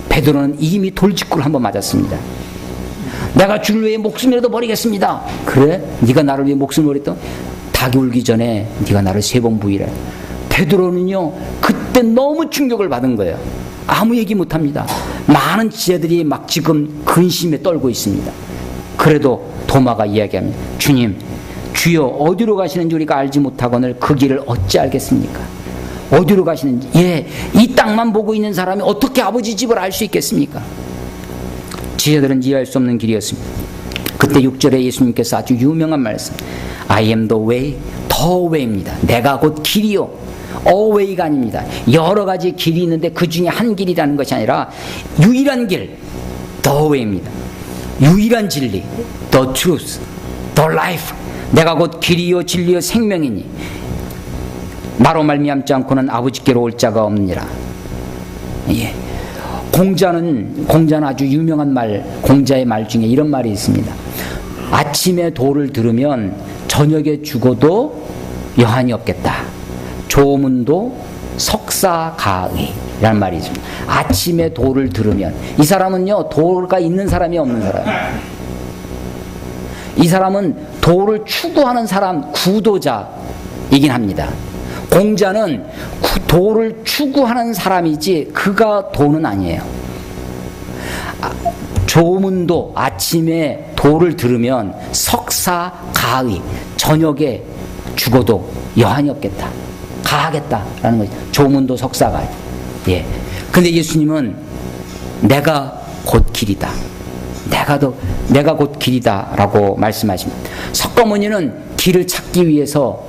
베드로는 이미 돌직구를 한번 맞았습니다. 내가 주를 위해 목숨이라도 버리겠습니다. 그래? 네가 나를 위해 목숨을 버렸던? 닭이 울기 전에 네가 나를 3번 부인해. 베드로는요 그때 너무 충격을 받은 거예요. 아무 얘기 못합니다. 많은 지혜들이 막 지금 근심에 떨고 있습니다. 그래도 도마가 이야기합니다. 주님, 주여 어디로 가시는지 우리가 알지 못하거늘 그 길을 어찌 알겠습니까? 어디로 가시는지. 이 땅만 보고 있는 사람이 어떻게 아버지 집을 알 수 있겠습니까? 지혜들은 이해할 수 없는 길이었습니다. 그때 6절에 예수님께서 아주 유명한 말씀, I am the way, the way입니다. 내가 곧 길이요, a way가 아닙니다. 여러 가지 길이 있는데 그 중에 한 길이라는 것이 아니라 유일한 길, the way입니다. 유일한 진리, the truth, the life. 내가 곧 길이요 진리요 생명이니 나로 말미암지 않고는 아버지께로 올 자가 없느니라. 공자는 아주 유명한 말, 공자의 말 중에 이런 말이 있습니다. 아침에 도를 들으면 저녁에 죽어도 여한이 없겠다. 조문도 석사가의라는 말이 있습니다. 아침에 도를 들으면, 이 사람은요 도가 있는 사람이 없는 사람, 이 사람은 도를 추구하는 사람, 구도자이긴 합니다. 공자는 도를 추구하는 사람이지 그가 도는 아니에요. 조문도 아침에 도를 들으면 석사가의, 저녁에 죽어도 여한이 없겠다, 가하겠다라는 거죠. 조문도 석사가의. 근데 예수님은 내가 곧 길이다, 내가 곧 길이다라고 말씀하십니다. 석가모니는 길을 찾기 위해서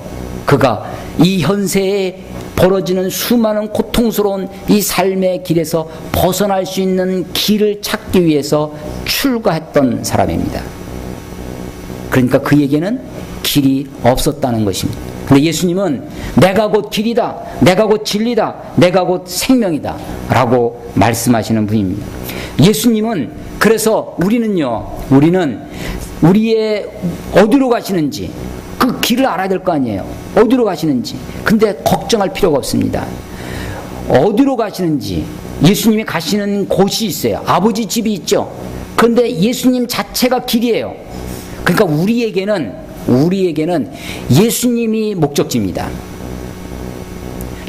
그가 이 현세에 벌어지는 수많은 고통스러운 이 삶의 길에서 벗어날 수 있는 길을 찾기 위해서 출가했던 사람입니다. 그러니까 그에게는 길이 없었다는 것입니다. 근데 예수님은 내가 곧 길이다, 내가 곧 진리다, 내가 곧 생명이다 라고 말씀하시는 분입니다. 예수님은 그래서 우리는 우리의 어디로 가시는지 그 길을 알아야 될 거 아니에요. 어디로 가시는지. 근데 걱정할 필요가 없습니다. 어디로 가시는지 예수님이 가시는 곳이 있어요. 아버지 집이 있죠. 그런데 예수님 자체가 길이에요. 그러니까 우리에게는 예수님이 목적지입니다.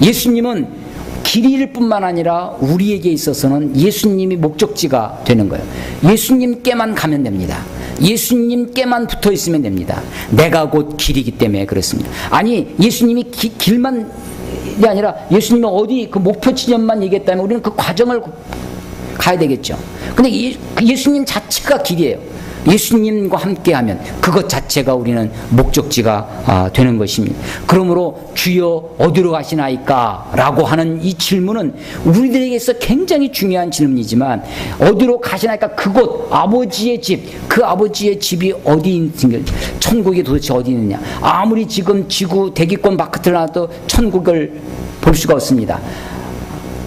예수님은 길일 뿐만 아니라 우리에게 있어서는 예수님이 목적지가 되는 거예요. 예수님께만 가면 됩니다. 예수님께만 붙어 있으면 됩니다. 내가 곧 길이기 때문에 그렇습니다. 아니, 예수님이 길만이 아니라 예수님이 어디 그 목표 지점만 얘기했다면 우리는 그 과정을 가야 되겠죠. 근데 예수님 자체가 길이에요. 예수님과 함께하면 그것 자체가 우리는 목적지가 되는 것입니다. 그러므로 주여 어디로 가시나이까? 라고 하는 이 질문은 우리들에게서 굉장히 중요한 질문이지만 어디로 가시나이까? 그곳 아버지의 집, 그 아버지의 집이 어디 있는지, 천국이 도대체 어디 있느냐? 아무리 지금 지구 대기권 바깥을 나도 천국을 볼 수가 없습니다.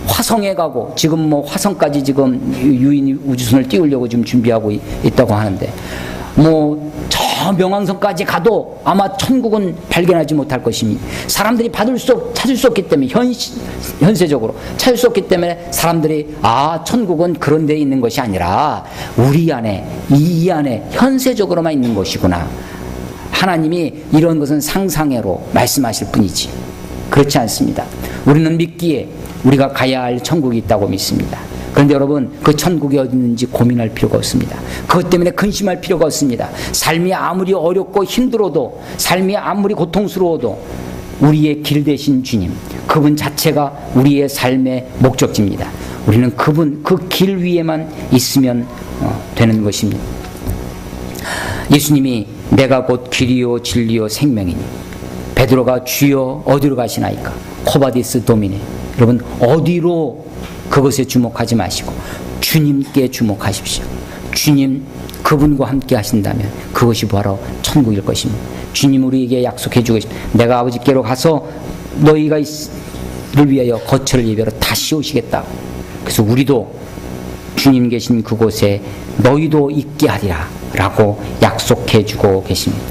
화성에 가고 지금 뭐 화성까지 지금 유인 우주선을 띄우려고 지금 준비하고 있다고 하는데 뭐 저 명왕성까지 가도 아마 천국은 발견하지 못할 것입니다. 사람들이 찾을 수 없기 때문에 현세적으로 찾을 수 없기 때문에 사람들이 천국은 그런 데에 있는 것이 아니라 우리 안에 이 안에 현세적으로만 있는 것이구나. 하나님이 이런 것은 상상외로 말씀하실 뿐이지 그렇지 않습니다. 우리는 믿기에 우리가 가야 할 천국이 있다고 믿습니다. 그런데 여러분, 그 천국이 어디 있는지 고민할 필요가 없습니다. 그것 때문에 근심할 필요가 없습니다. 삶이 아무리 어렵고 힘들어도, 삶이 아무리 고통스러워도 우리의 길 되신 주님, 그분 자체가 우리의 삶의 목적지입니다. 우리는 그 길 위에만 있으면 되는 것입니다. 예수님이 내가 곧 길이요 진리요 생명이니, 베드로가 주여 어디로 가시나이까? 코바디스 도미네. 여러분, 어디로 그것에 주목하지 마시고 주님께 주목하십시오. 주님, 그분과 함께 하신다면 그것이 바로 천국일 것입니다. 주님 우리에게 약속해 주고 있습니다. 내가 아버지께로 가서 너희가 를 위하여 거처를 예비하러 다시 오시겠다. 그래서 우리도 주님 계신 그곳에 너희도 있게 하리라 라고 약속해 주고 계십니다.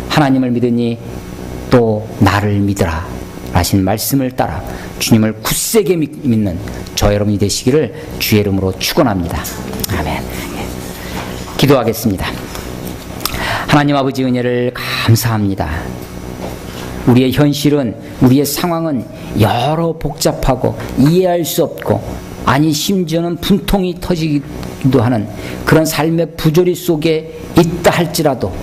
하나님을 믿으니 또 나를 믿으라 하신 말씀을 따라 주님을 굳세게 믿는 저 여러분이 되시기를 주의 이름으로 축원합니다. 아멘. 기도하겠습니다. 하나님 아버지 은혜를 감사합니다. 우리의 현실은, 우리의 상황은 여러 복잡하고 이해할 수 없고, 아니 심지어는 분통이 터지기도 하는 그런 삶의 부조리 속에 있다 할지라도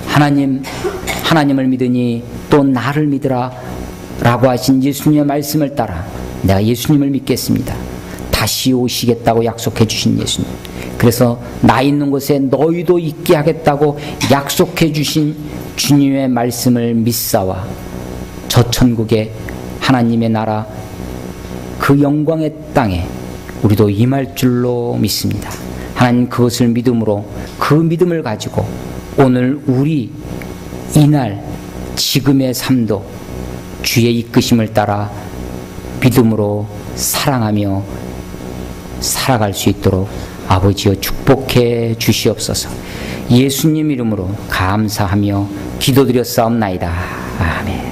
하나님을 믿으니 또 나를 믿으라 라고 하신 예수님의 말씀을 따라 내가 예수님을 믿겠습니다. 다시 오시겠다고 약속해 주신 예수님, 그래서 나 있는 곳에 너희도 있게 하겠다고 약속해 주신 주님의 말씀을 믿사와 저 천국에 하나님의 나라 그 영광의 땅에 우리도 임할 줄로 믿습니다. 하나님, 그것을 믿음으로, 그 믿음을 가지고 오늘 우리 이날 지금의 삶도 주의 이끄심을 따라 믿음으로 사랑하며 살아갈 수 있도록 아버지여 축복해 주시옵소서. 예수님 이름으로 감사하며 기도드렸사옵나이다. 아멘.